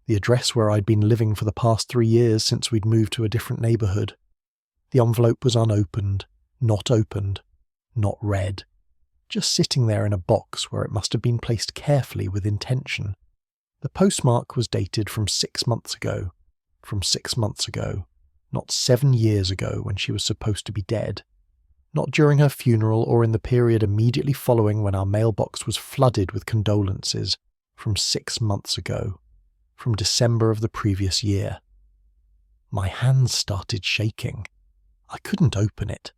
the address where I'd been living for the past 3 years since we'd moved to a different neighbourhood. The envelope was unopened, not read, just sitting there in a box where it must have been placed carefully with intention. The postmark was dated from 6 months ago, not 7 years ago when she was supposed to be dead. Not during her funeral or in the period immediately following when our mailbox was flooded with condolences, from 6 months ago, from December of the previous year. My hands started shaking. I couldn't open it.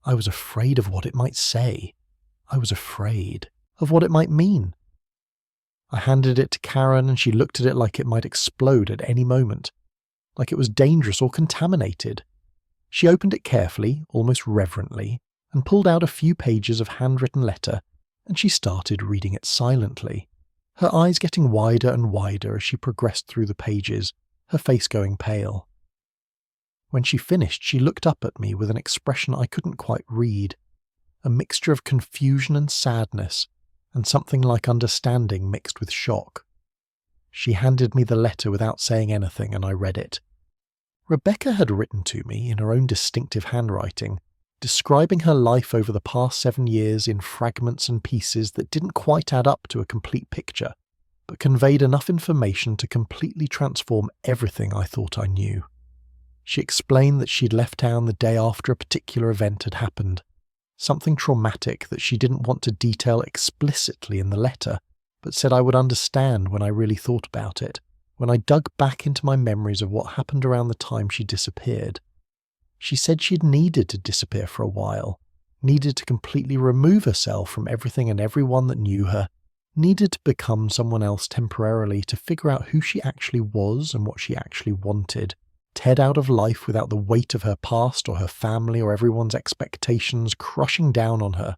I was afraid of what it might say. I was afraid of what it might mean. I handed it to Karen and she looked at it like it might explode at any moment, like it was dangerous or contaminated. She opened it carefully, almost reverently, and pulled out a few pages of handwritten letter, and she started reading it silently, her eyes getting wider and wider as she progressed through the pages, her face going pale. When she finished, she looked up at me with an expression I couldn't quite read, a mixture of confusion and sadness, and something like understanding mixed with shock. She handed me the letter without saying anything, and I read it. Rebecca had written to me in her own distinctive handwriting, describing her life over the past 7 years in fragments and pieces that didn't quite add up to a complete picture, but conveyed enough information to completely transform everything I thought I knew. She explained that she'd left town the day after a particular event had happened, something traumatic that she didn't want to detail explicitly in the letter, but said I would understand when I really thought about it, when I dug back into my memories of what happened around the time she disappeared. She said she'd needed to disappear for a while, needed to completely remove herself from everything and everyone that knew her, needed to become someone else temporarily to figure out who she actually was and what she actually wanted, to head out of life without the weight of her past or her family or everyone's expectations crushing down on her.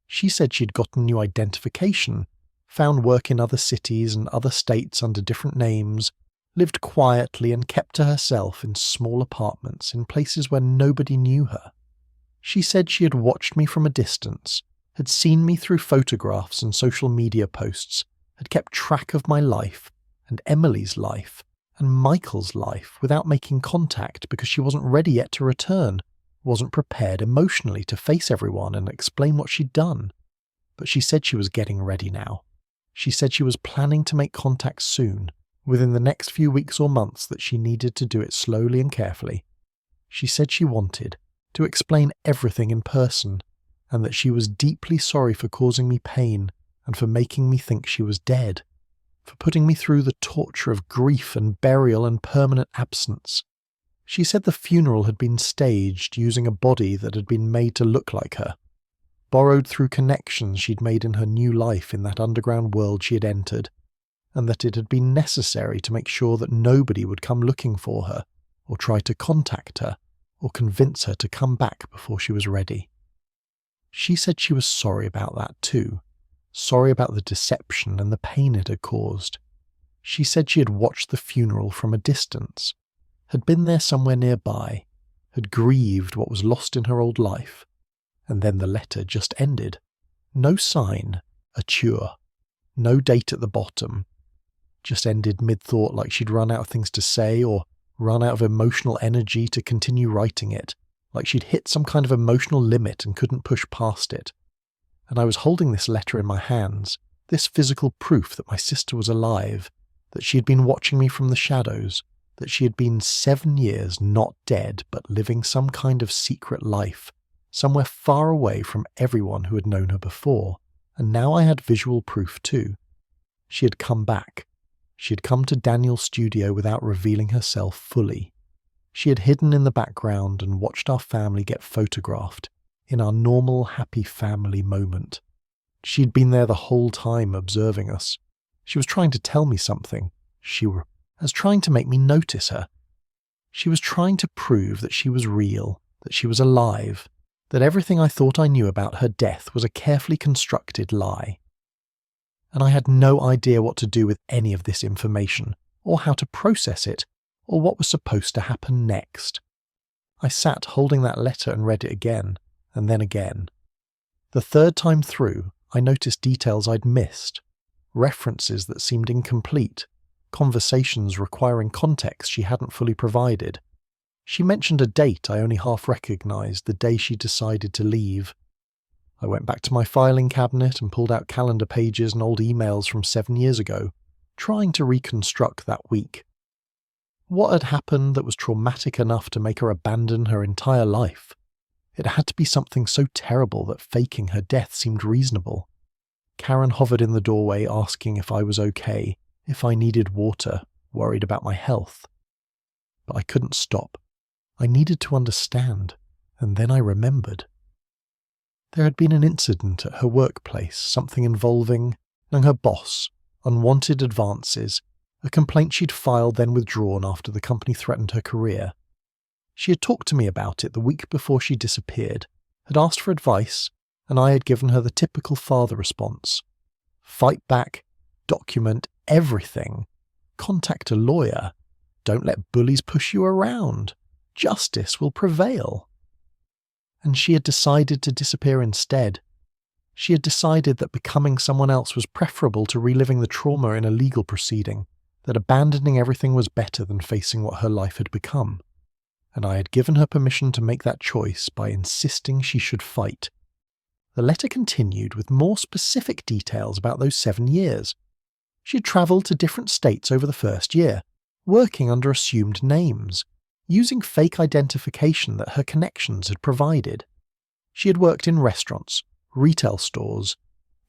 She said she'd gotten new identification, found work in other cities and other states under different names, lived quietly and kept to herself in small apartments in places where nobody knew her. She said she had watched me from a distance, had seen me through photographs and social media posts, had kept track of my life and Emily's life and Michael's life without making contact because she wasn't ready yet to return, wasn't prepared emotionally to face everyone and explain what she'd done. But she said she was getting ready now. She said she was planning to make contact soon, within the next few weeks or months, that she needed to do it slowly and carefully. She said she wanted to explain everything in person, and that she was deeply sorry for causing me pain and for making me think she was dead, for putting me through the torture of grief and burial and permanent absence. She said the funeral had been staged using a body that had been made to look like her, borrowed through connections she'd made in her new life in that underground world she had entered, and that it had been necessary to make sure that nobody would come looking for her, or try to contact her, or convince her to come back before she was ready. She said she was sorry about that too, sorry about the deception and the pain it had caused. She said she had watched the funeral from a distance, had been there somewhere nearby, had grieved what was lost in her old life, and then the letter just ended. No sign, a cure, no date at the bottom, just ended mid-thought like she'd run out of things to say or run out of emotional energy to continue writing it, like she'd hit some kind of emotional limit and couldn't push past it. And I was holding this letter in my hands, this physical proof that my sister was alive, that she had been watching me from the shadows, that she had been 7 years not dead but living some kind of secret life, somewhere far away from everyone who had known her before, and now I had visual proof too. She had come back. She had come to Daniel's studio without revealing herself fully. She had hidden in the background and watched our family get photographed, in our normal happy family moment. She'd been there the whole time observing us. She was trying to tell me something. She was trying to make me notice her. She was trying to prove that she was real, that she was alive, that everything I thought I knew about her death was a carefully constructed lie. And I had no idea what to do with any of this information, or how to process it, or what was supposed to happen next. I sat holding that letter and read it again, and then again. The third time through, I noticed details I'd missed, references that seemed incomplete, conversations requiring context she hadn't fully provided. She mentioned a date I only half recognised, the day she decided to leave. I went back to my filing cabinet and pulled out calendar pages and old emails from 7 years ago, trying to reconstruct that week. What had happened that was traumatic enough to make her abandon her entire life? It had to be something so terrible that faking her death seemed reasonable. Karen hovered in the doorway asking if I was okay, if I needed water, worried about my health. But I couldn't stop. I needed to understand, and then I remembered. There had been an incident at her workplace, something involving her boss, unwanted advances, a complaint she'd filed then withdrawn after the company threatened her career. She had talked to me about it the week before she disappeared, had asked for advice, and I had given her the typical father response. Fight back, document everything, contact a lawyer, don't let bullies push you around, justice will prevail. And she had decided to disappear instead. She had decided that becoming someone else was preferable to reliving the trauma in a legal proceeding, that abandoning everything was better than facing what her life had become. And I had given her permission to make that choice by insisting she should fight. The letter continued with more specific details about those 7 years. She had travelled to different states over the first year, working under assumed names, using fake identification that her connections had provided. She had worked in restaurants, retail stores,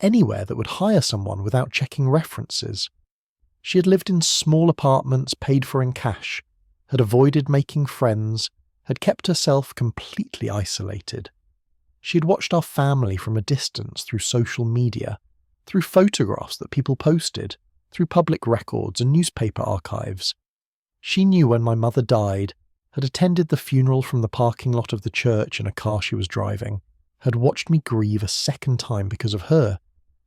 anywhere that would hire someone without checking references. She had lived in small apartments paid for in cash, had avoided making friends, had kept herself completely isolated. She had watched our family from a distance through social media, through photographs that people posted, through public records and newspaper archives. She knew when my mother died, had attended the funeral from the parking lot of the church in a car she was driving, had watched me grieve a second time because of her.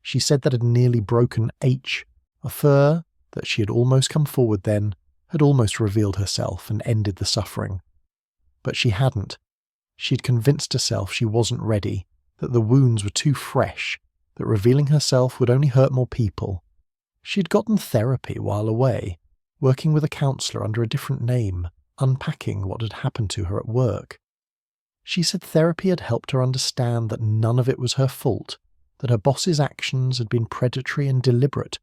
She said that had nearly broken H, a fur that she had almost come forward then, had almost revealed herself and ended the suffering. But she hadn't. She'd convinced herself she wasn't ready, that the wounds were too fresh, that revealing herself would only hurt more people. She'd gotten therapy while away, working with a counsellor under a different name, unpacking what had happened to her at work. She said therapy had helped her understand that none of it was her fault, that her boss's actions had been predatory and deliberate,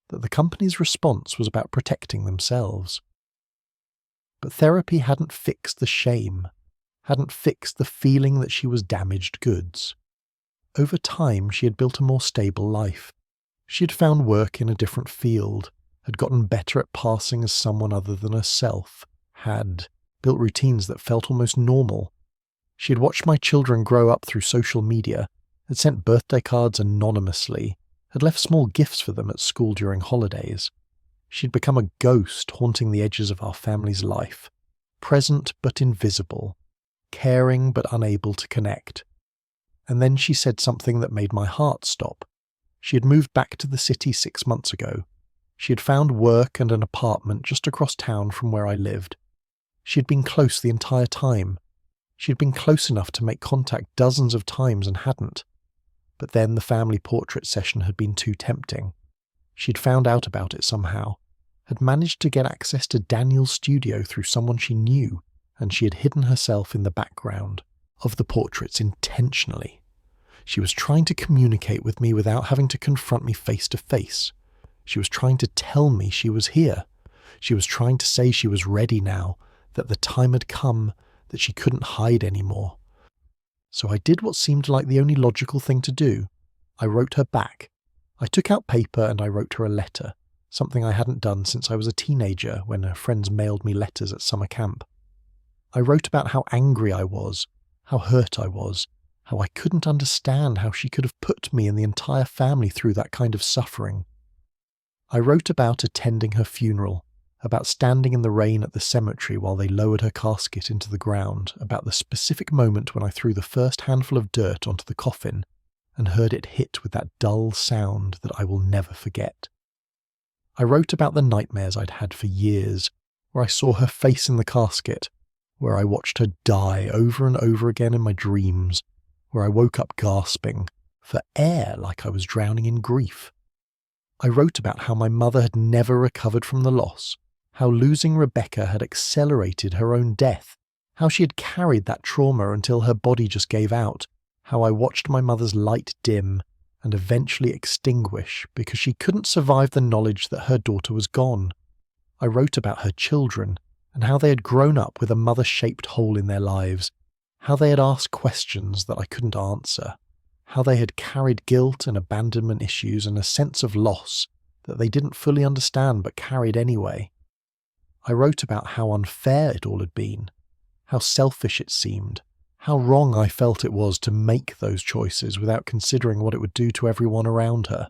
that the company's response was about protecting themselves. But therapy hadn't fixed the shame, hadn't fixed the feeling that she was damaged goods. Over time, she had built a more stable life. She had found work in a different field, had gotten better at passing as someone other than herself, had built routines that felt almost normal. She had watched my children grow up through social media, had sent birthday cards anonymously, had left small gifts for them at school during holidays. She'd become a ghost haunting the edges of our family's life, present but invisible, caring but unable to connect. And then she said something that made my heart stop. She had moved back to the city 6 months ago. She had found work and an apartment just across town from where I lived. She had been close the entire time. She had been close enough to make contact dozens of times and hadn't. But then the family portrait session had been too tempting. She'd found out about it somehow, had managed to get access to Daniel's studio through someone she knew, and she had hidden herself in the background of the portraits intentionally. She was trying to communicate with me without having to confront me face to face. She was trying to tell me she was here. She was trying to say she was ready now, that the time had come, that she couldn't hide anymore. So I did what seemed like the only logical thing to do. I wrote her back. I took out paper and I wrote her a letter, something I hadn't done since I was a teenager when her friends mailed me letters at summer camp. I wrote about how angry I was, how hurt I was, how I couldn't understand how she could have put me and the entire family through that kind of suffering. I wrote about attending her funeral, about standing in the rain at the cemetery while they lowered her casket into the ground, about the specific moment when I threw the first handful of dirt onto the coffin and heard it hit with that dull sound that I will never forget. I wrote about the nightmares I'd had for years, where I saw her face in the casket, where I watched her die over and over again in my dreams, where I woke up gasping for air like I was drowning in grief. I wrote about how my mother had never recovered from the loss, how losing Rebecca had accelerated her own death, how she had carried that trauma until her body just gave out, how I watched my mother's light dim and eventually extinguish because she couldn't survive the knowledge that her daughter was gone. I wrote about her children and how they had grown up with a mother-shaped hole in their lives, how they had asked questions that I couldn't answer, how they had carried guilt and abandonment issues and a sense of loss that they didn't fully understand but carried anyway. I wrote about how unfair it all had been, how selfish it seemed, how wrong I felt it was to make those choices without considering what it would do to everyone around her.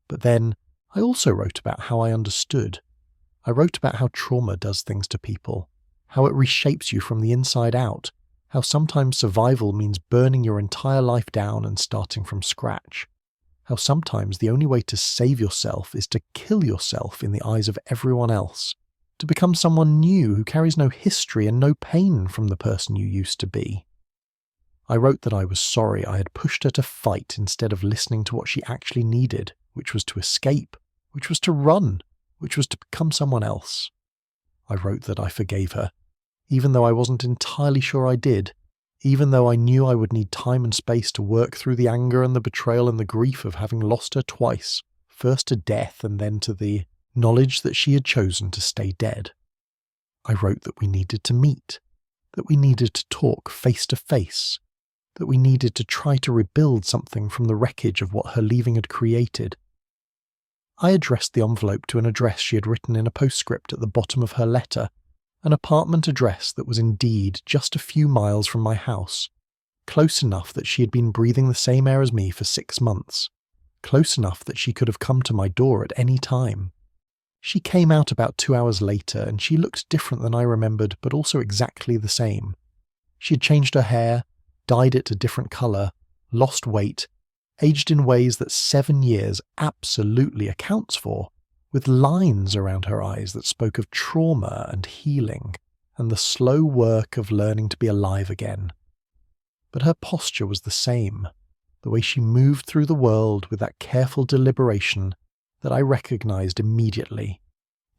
But then I also wrote about how I understood. I wrote about how trauma does things to people, how it reshapes you from the inside out, how sometimes survival means burning your entire life down and starting from scratch, how sometimes the only way to save yourself is to kill yourself in the eyes of everyone else, to become someone new who carries no history and no pain from the person you used to be. I wrote that I was sorry I had pushed her to fight instead of listening to what she actually needed, which was to escape, which was to run, which was to become someone else. I wrote that I forgave her, even though I wasn't entirely sure I did, even though I knew I would need time and space to work through the anger and the betrayal and the grief of having lost her twice, first to death and then to the knowledge that she had chosen to stay dead. I wrote that we needed to meet, that we needed to talk face to face, that we needed to try to rebuild something from the wreckage of what her leaving had created. I addressed the envelope to an address she had written in a postscript at the bottom of her letter, an apartment address that was indeed just a few miles from my house, close enough that she had been breathing the same air as me for 6 months, close enough that she could have come to my door at any time. She came out about 2 hours later and she looked different than I remembered, but also exactly the same. She had changed her hair, dyed it a different colour, lost weight, aged in ways that 7 years absolutely accounts for, with lines around her eyes that spoke of trauma and healing and the slow work of learning to be alive again. But her posture was the same, the way she moved through the world with that careful deliberation that I recognised immediately,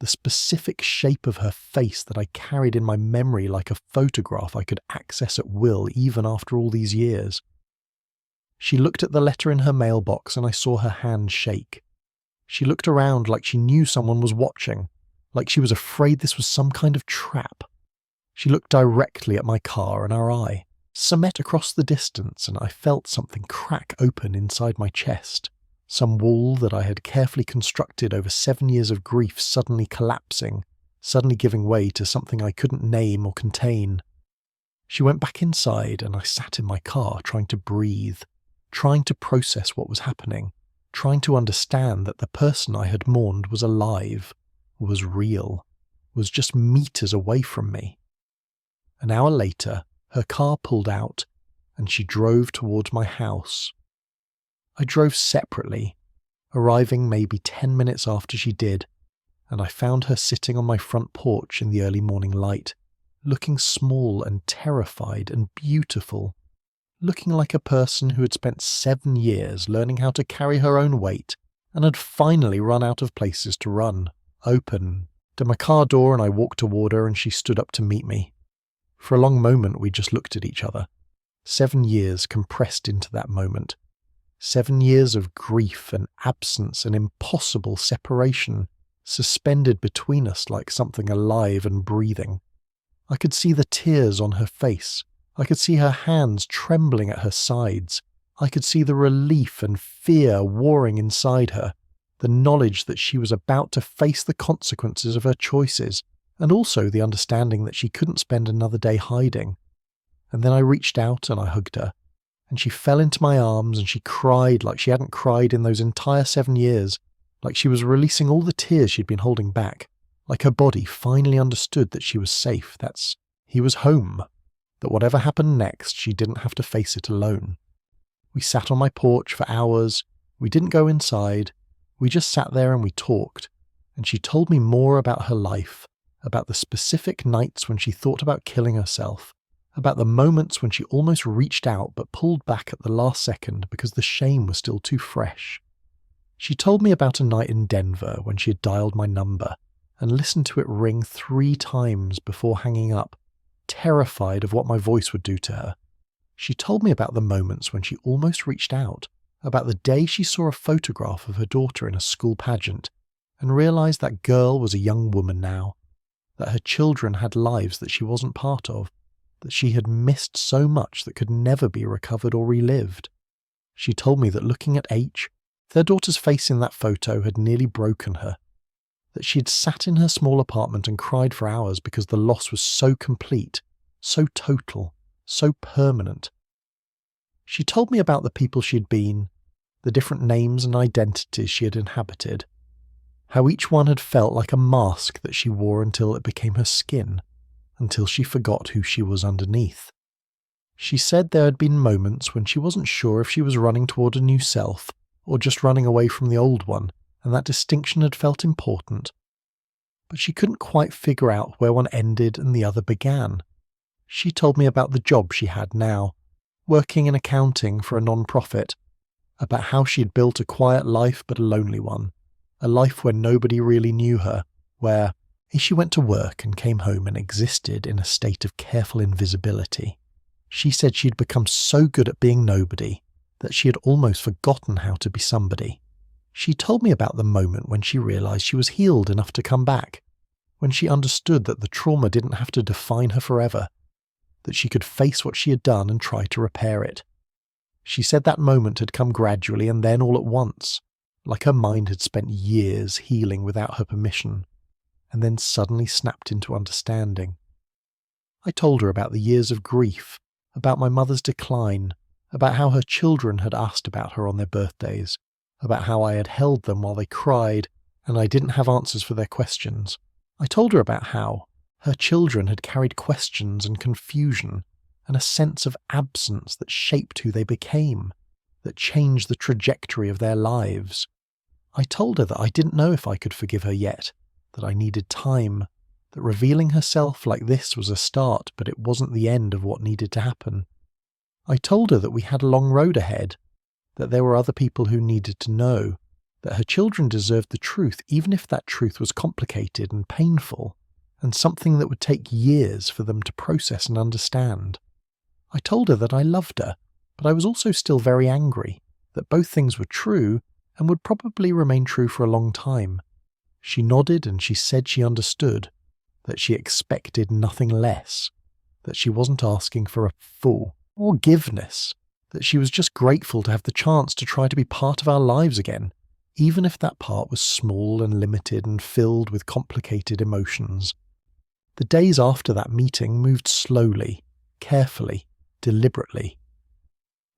the specific shape of her face that I carried in my memory like a photograph I could access at will even after all these years. She looked at the letter in her mailbox and I saw her hand shake. She looked around like she knew someone was watching, like she was afraid this was some kind of trap. She looked directly at my car and our eye, met across the distance, and I felt something crack open inside my chest. Some wall that I had carefully constructed over 7 years of grief suddenly collapsing, suddenly giving way to something I couldn't name or contain. She went back inside and I sat in my car trying to breathe, trying to process what was happening, trying to understand that the person I had mourned was alive, was real, was just meters away from me. An hour later, her car pulled out and she drove towards my house. I drove separately, arriving maybe 10 minutes after she did, and I found her sitting on my front porch in the early morning light, looking small and terrified and beautiful, looking like a person who had spent 7 years learning how to carry her own weight and had finally run out of places to run. Opened my car door and I walked toward her and she stood up to meet me. For a long moment we just looked at each other. 7 years compressed into that moment. 7 years of grief and absence and impossible separation, suspended between us like something alive and breathing. I could see the tears on her face. I could see her hands trembling at her sides. I could see the relief and fear warring inside her, the knowledge that she was about to face the consequences of her choices, and also the understanding that she couldn't spend another day hiding. And then I reached out and I hugged her, and she fell into my arms and she cried like she hadn't cried in those entire 7 years, like she was releasing all the tears she'd been holding back, like her body finally understood that she was safe, he was home, that whatever happened next, she didn't have to face it alone. We sat on my porch for hours, we didn't go inside, we just sat there and we talked, and she told me more about her life, about the specific nights when she thought about killing herself, about the moments when she almost reached out but pulled back at the last second because the shame was still too fresh. She told me about a night in Denver when she had dialed my number and listened to it ring 3 times before hanging up, terrified of what my voice would do to her. She told me about the moments when she almost reached out, about the day she saw a photograph of her daughter in a school pageant and realized that girl was a young woman now, that her children had lives that she wasn't part of, that she had missed so much that could never be recovered or relived. She told me that looking at H, their daughter's face in that photo had nearly broken her, that she had sat in her small apartment and cried for hours because the loss was so complete, so total, so permanent. She told me about the people she had been, the different names and identities she had inhabited, how each one had felt like a mask that she wore until it became her skin, until she forgot who she was underneath. She said there had been moments when she wasn't sure if she was running toward a new self or just running away from the old one, and that distinction had felt important. But she couldn't quite figure out where one ended and the other began. She told me about the job she had now, working in accounting for a non-profit, about how she had built a quiet life but a lonely one, a life where nobody really knew her, where, if she went to work and came home and existed in a state of careful invisibility, she said she'd become so good at being nobody that she had almost forgotten how to be somebody. She told me about the moment when she realized she was healed enough to come back, when she understood that the trauma didn't have to define her forever, that she could face what she had done and try to repair it. She said that moment had come gradually and then all at once, like her mind had spent years healing without her permission, and then suddenly snapped into understanding. I told her about the years of grief, about my mother's decline, about how her children had asked about her on their birthdays, about how I had held them while they cried and I didn't have answers for their questions. I told her about how her children had carried questions and confusion and a sense of absence that shaped who they became, that changed the trajectory of their lives. I told her that I didn't know if I could forgive her yet, that I needed time, that revealing herself like this was a start, but it wasn't the end of what needed to happen. I told her that we had a long road ahead, that there were other people who needed to know, that her children deserved the truth even if that truth was complicated and painful, and something that would take years for them to process and understand. I told her that I loved her, but I was also still very angry, that both things were true and would probably remain true for a long time. She nodded and she said she understood, that she expected nothing less, that she wasn't asking for a full forgiveness, that she was just grateful to have the chance to try to be part of our lives again, even if that part was small and limited and filled with complicated emotions. The days after that meeting moved slowly, carefully, deliberately.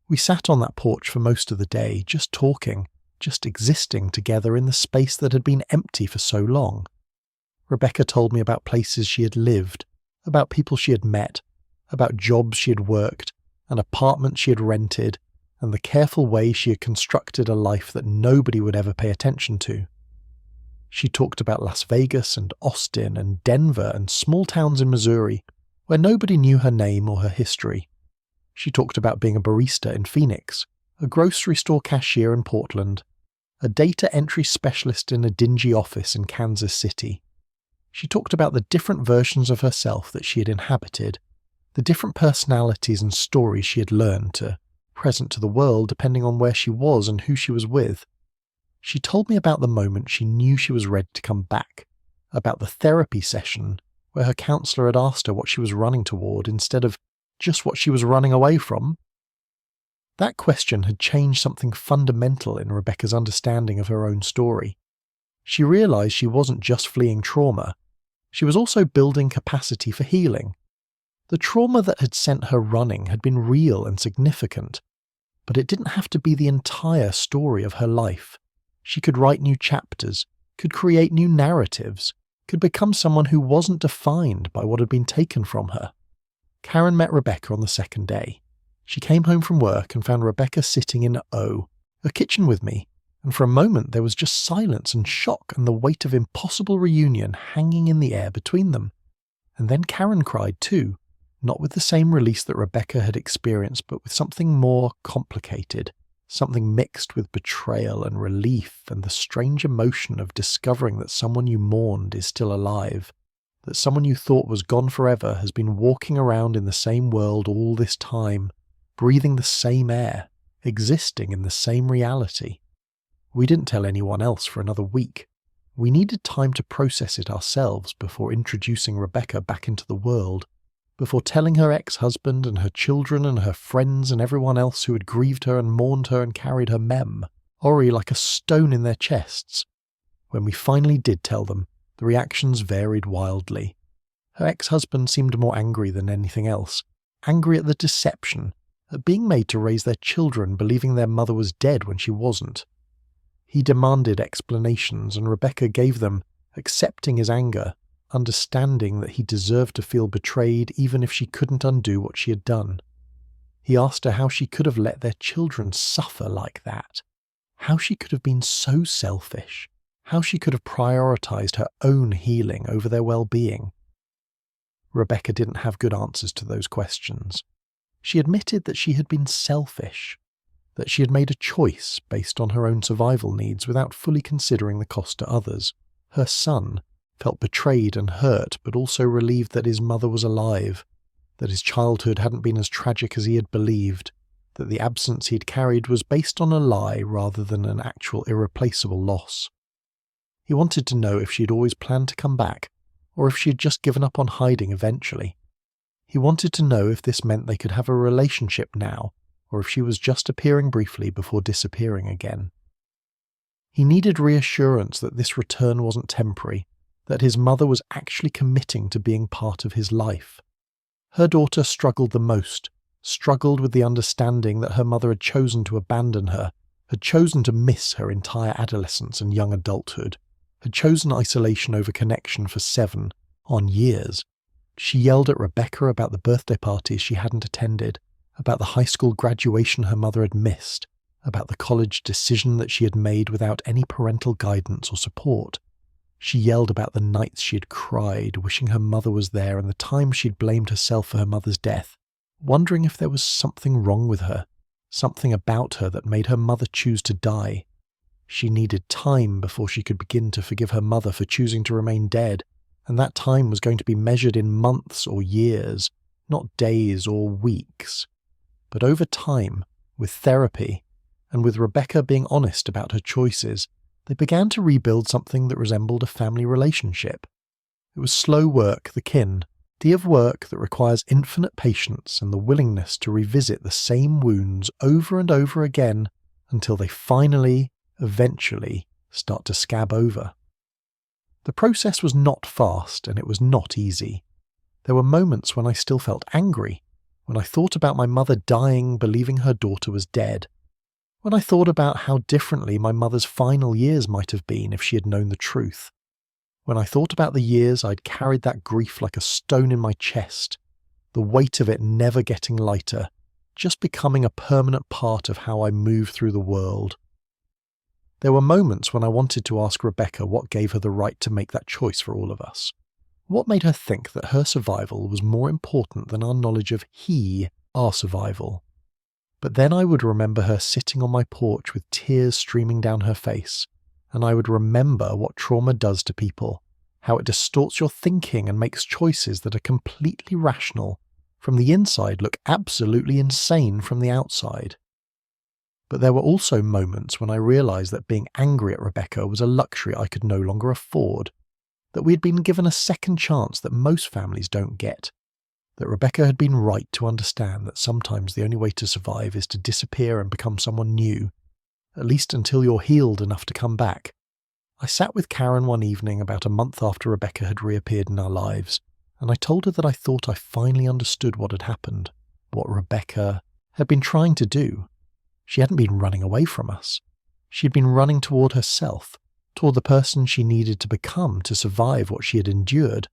We sat on that porch for most of the day, just talking, just existing together in the space that had been empty for so long. Rebecca told me about places she had lived, about people she had met, about jobs she had worked, an apartment she had rented, and the careful way she had constructed a life that nobody would ever pay attention to. She talked about Las Vegas and Austin and Denver and small towns in Missouri, where nobody knew her name or her history. She talked about being a barista in Phoenix, a grocery store cashier in Portland, a data entry specialist in a dingy office in Kansas City. She talked about the different versions of herself that she had inhabited, the different personalities and stories she had learned to present to the world depending on where she was and who she was with. She told me about the moment she knew she was ready to come back, about the therapy session where her counsellor had asked her what she was running toward instead of just what she was running away from. That question had changed something fundamental in Rebecca's understanding of her own story. She realised she wasn't just fleeing trauma, she was also building capacity for healing. The trauma that had sent her running had been real and significant, but it didn't have to be the entire story of her life. She could write new chapters, could create new narratives, could become someone who wasn't defined by what had been taken from her. Karen met Rebecca on the second day. She came home from work and found Rebecca sitting in her kitchen with me, and for a moment there was just silence and shock and the weight of impossible reunion hanging in the air between them. And then Karen cried too, not with the same release that Rebecca had experienced, but with something more complicated, something mixed with betrayal and relief and the strange emotion of discovering that someone you mourned is still alive, that someone you thought was gone forever has been walking around in the same world all this time, breathing the same air, existing in the same reality. We didn't tell anyone else for another week. We needed time to process it ourselves before introducing Rebecca back into the world, before telling her ex-husband and her children and her friends and everyone else who had grieved her and mourned her and carried her Ori like a stone in their chests. When we finally did tell them, the reactions varied wildly. Her ex-husband seemed more angry than anything else, angry at the deception, at being made to raise their children believing their mother was dead when she wasn't. He demanded explanations and Rebecca gave them, accepting his anger, understanding that he deserved to feel betrayed even if she couldn't undo what she had done. He asked her how she could have let their children suffer like that, how she could have been so selfish, how she could have prioritized her own healing over their well-being. Rebecca didn't have good answers to those questions. She admitted that she had been selfish, that she had made a choice based on her own survival needs without fully considering the cost to others. Her son felt betrayed and hurt, but also relieved that his mother was alive, that his childhood hadn't been as tragic as he had believed, that the absence he'd carried was based on a lie rather than an actual irreplaceable loss. He wanted to know if she'd always planned to come back, or if she had just given up on hiding eventually. He wanted to know if this meant they could have a relationship now, or if she was just appearing briefly before disappearing again. He needed reassurance that this return wasn't temporary, that his mother was actually committing to being part of his life. Her daughter struggled the most, struggled with the understanding that her mother had chosen to abandon her, had chosen to miss her entire adolescence and young adulthood, had chosen isolation over connection for 7 years. She yelled at Rebecca about the birthday parties she hadn't attended, about the high school graduation her mother had missed, about the college decision that she had made without any parental guidance or support. She yelled about the nights she had cried, wishing her mother was there, and the times she'd blamed herself for her mother's death, wondering if there was something wrong with her, something about her that made her mother choose to die. She needed time before she could begin to forgive her mother for choosing to remain dead, and that time was going to be measured in months or years, not days or weeks. But over time, with therapy, and with Rebecca being honest about her choices, they began to rebuild something that resembled a family relationship. It was slow work, the kind of work that requires infinite patience and the willingness to revisit the same wounds over and over again until they finally, eventually, start to scab over. The process was not fast and it was not easy. There were moments when I still felt angry, when I thought about my mother dying believing her daughter was dead, when I thought about how differently my mother's final years might have been if she had known the truth, when I thought about the years I'd carried that grief like a stone in my chest, the weight of it never getting lighter, just becoming a permanent part of how I moved through the world. There were moments when I wanted to ask Rebecca what gave her the right to make that choice for all of us. What made her think that her survival was more important than our knowledge of our survival? But then I would remember her sitting on my porch with tears streaming down her face, and I would remember what trauma does to people, how it distorts your thinking and makes choices that are completely rational from the inside look absolutely insane from the outside. But there were also moments when I realised that being angry at Rebecca was a luxury I could no longer afford, that we had been given a second chance that most families don't get, that Rebecca had been right to understand that sometimes the only way to survive is to disappear and become someone new, at least until you're healed enough to come back. I sat with Karen one evening about a month after Rebecca had reappeared in our lives, and I told her that I thought I finally understood what had happened, what Rebecca had been trying to do. She hadn't been running away from us. She had been running toward herself, toward the person she needed to become to survive what she had endured.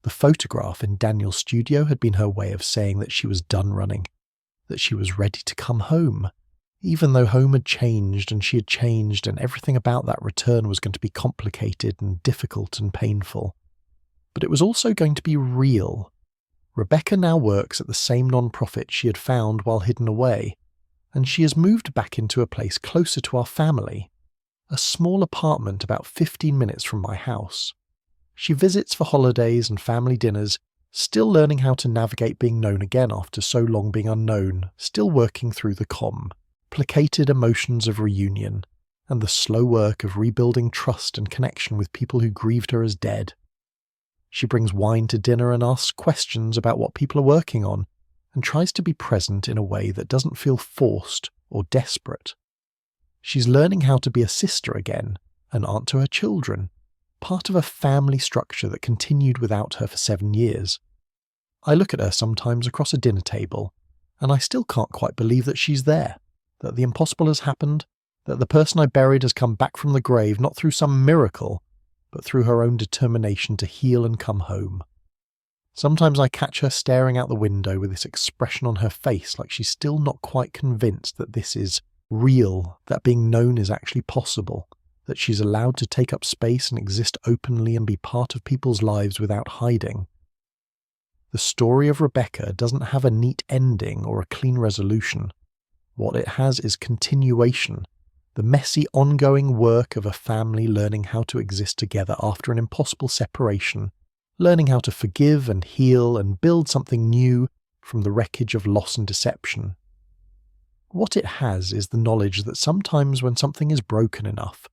The photograph in Daniel's studio had been her way of saying that she was done running, that she was ready to come home, even though home had changed and she had changed and everything about that return was going to be complicated and difficult and painful. But it was also going to be real. Rebecca now works at the same non-profit she had found while hidden away, and she has moved back into a place closer to our family, a small apartment about 15 minutes from my house. She visits for holidays and family dinners, still learning how to navigate being known again after so long being unknown, still working through the placated emotions of reunion, and the slow work of rebuilding trust and connection with people who grieved her as dead. She brings wine to dinner and asks questions about what people are working on, and tries to be present in a way that doesn't feel forced or desperate. She's learning how to be a sister again, an aunt to her children, part of a family structure that continued without her for 7 years. I look at her sometimes across a dinner table, and I still can't quite believe that she's there, that the impossible has happened, that the person I buried has come back from the grave not through some miracle, but through her own determination to heal and come home. Sometimes I catch her staring out the window with this expression on her face like she's still not quite convinced that this is real, that being known is actually possible, that she's allowed to take up space and exist openly and be part of people's lives without hiding. The story of Rebecca doesn't have a neat ending or a clean resolution. What it has is continuation, the messy ongoing work of a family learning how to exist together after an impossible separation, learning how to forgive and heal and build something new from the wreckage of loss and deception. What it has is the knowledge that sometimes when something is broken enough,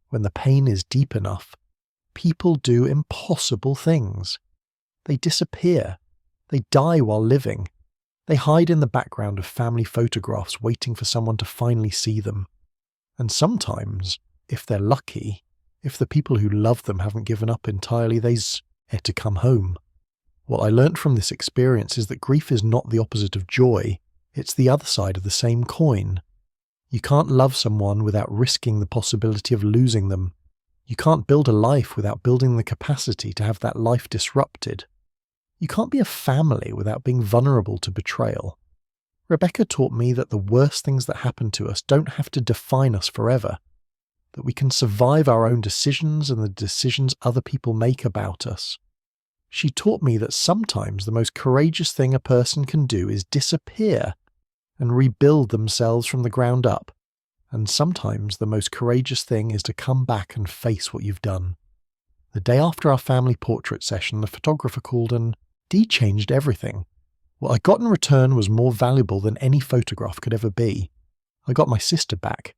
when the pain is deep enough, people do impossible things. They disappear. They die while living. They hide in the background of family photographs waiting for someone to finally see them. And sometimes, if they're lucky, if the people who love them haven't given up entirely, they's yet to come home. What I learnt from this experience is that grief is not the opposite of joy, it's the other side of the same coin. You can't love someone without risking the possibility of losing them. You can't build a life without building the capacity to have that life disrupted. You can't be a family without being vulnerable to betrayal. Rebecca taught me that the worst things that happen to us don't have to define us forever, that we can survive our own decisions and the decisions other people make about us. She taught me that sometimes the most courageous thing a person can do is disappear and rebuild themselves from the ground up, and sometimes the most courageous thing is to come back and face what you've done. The day after our family portrait session, the photographer called and de-changed everything. What I got in return was more valuable than any photograph could ever be. I got my sister back.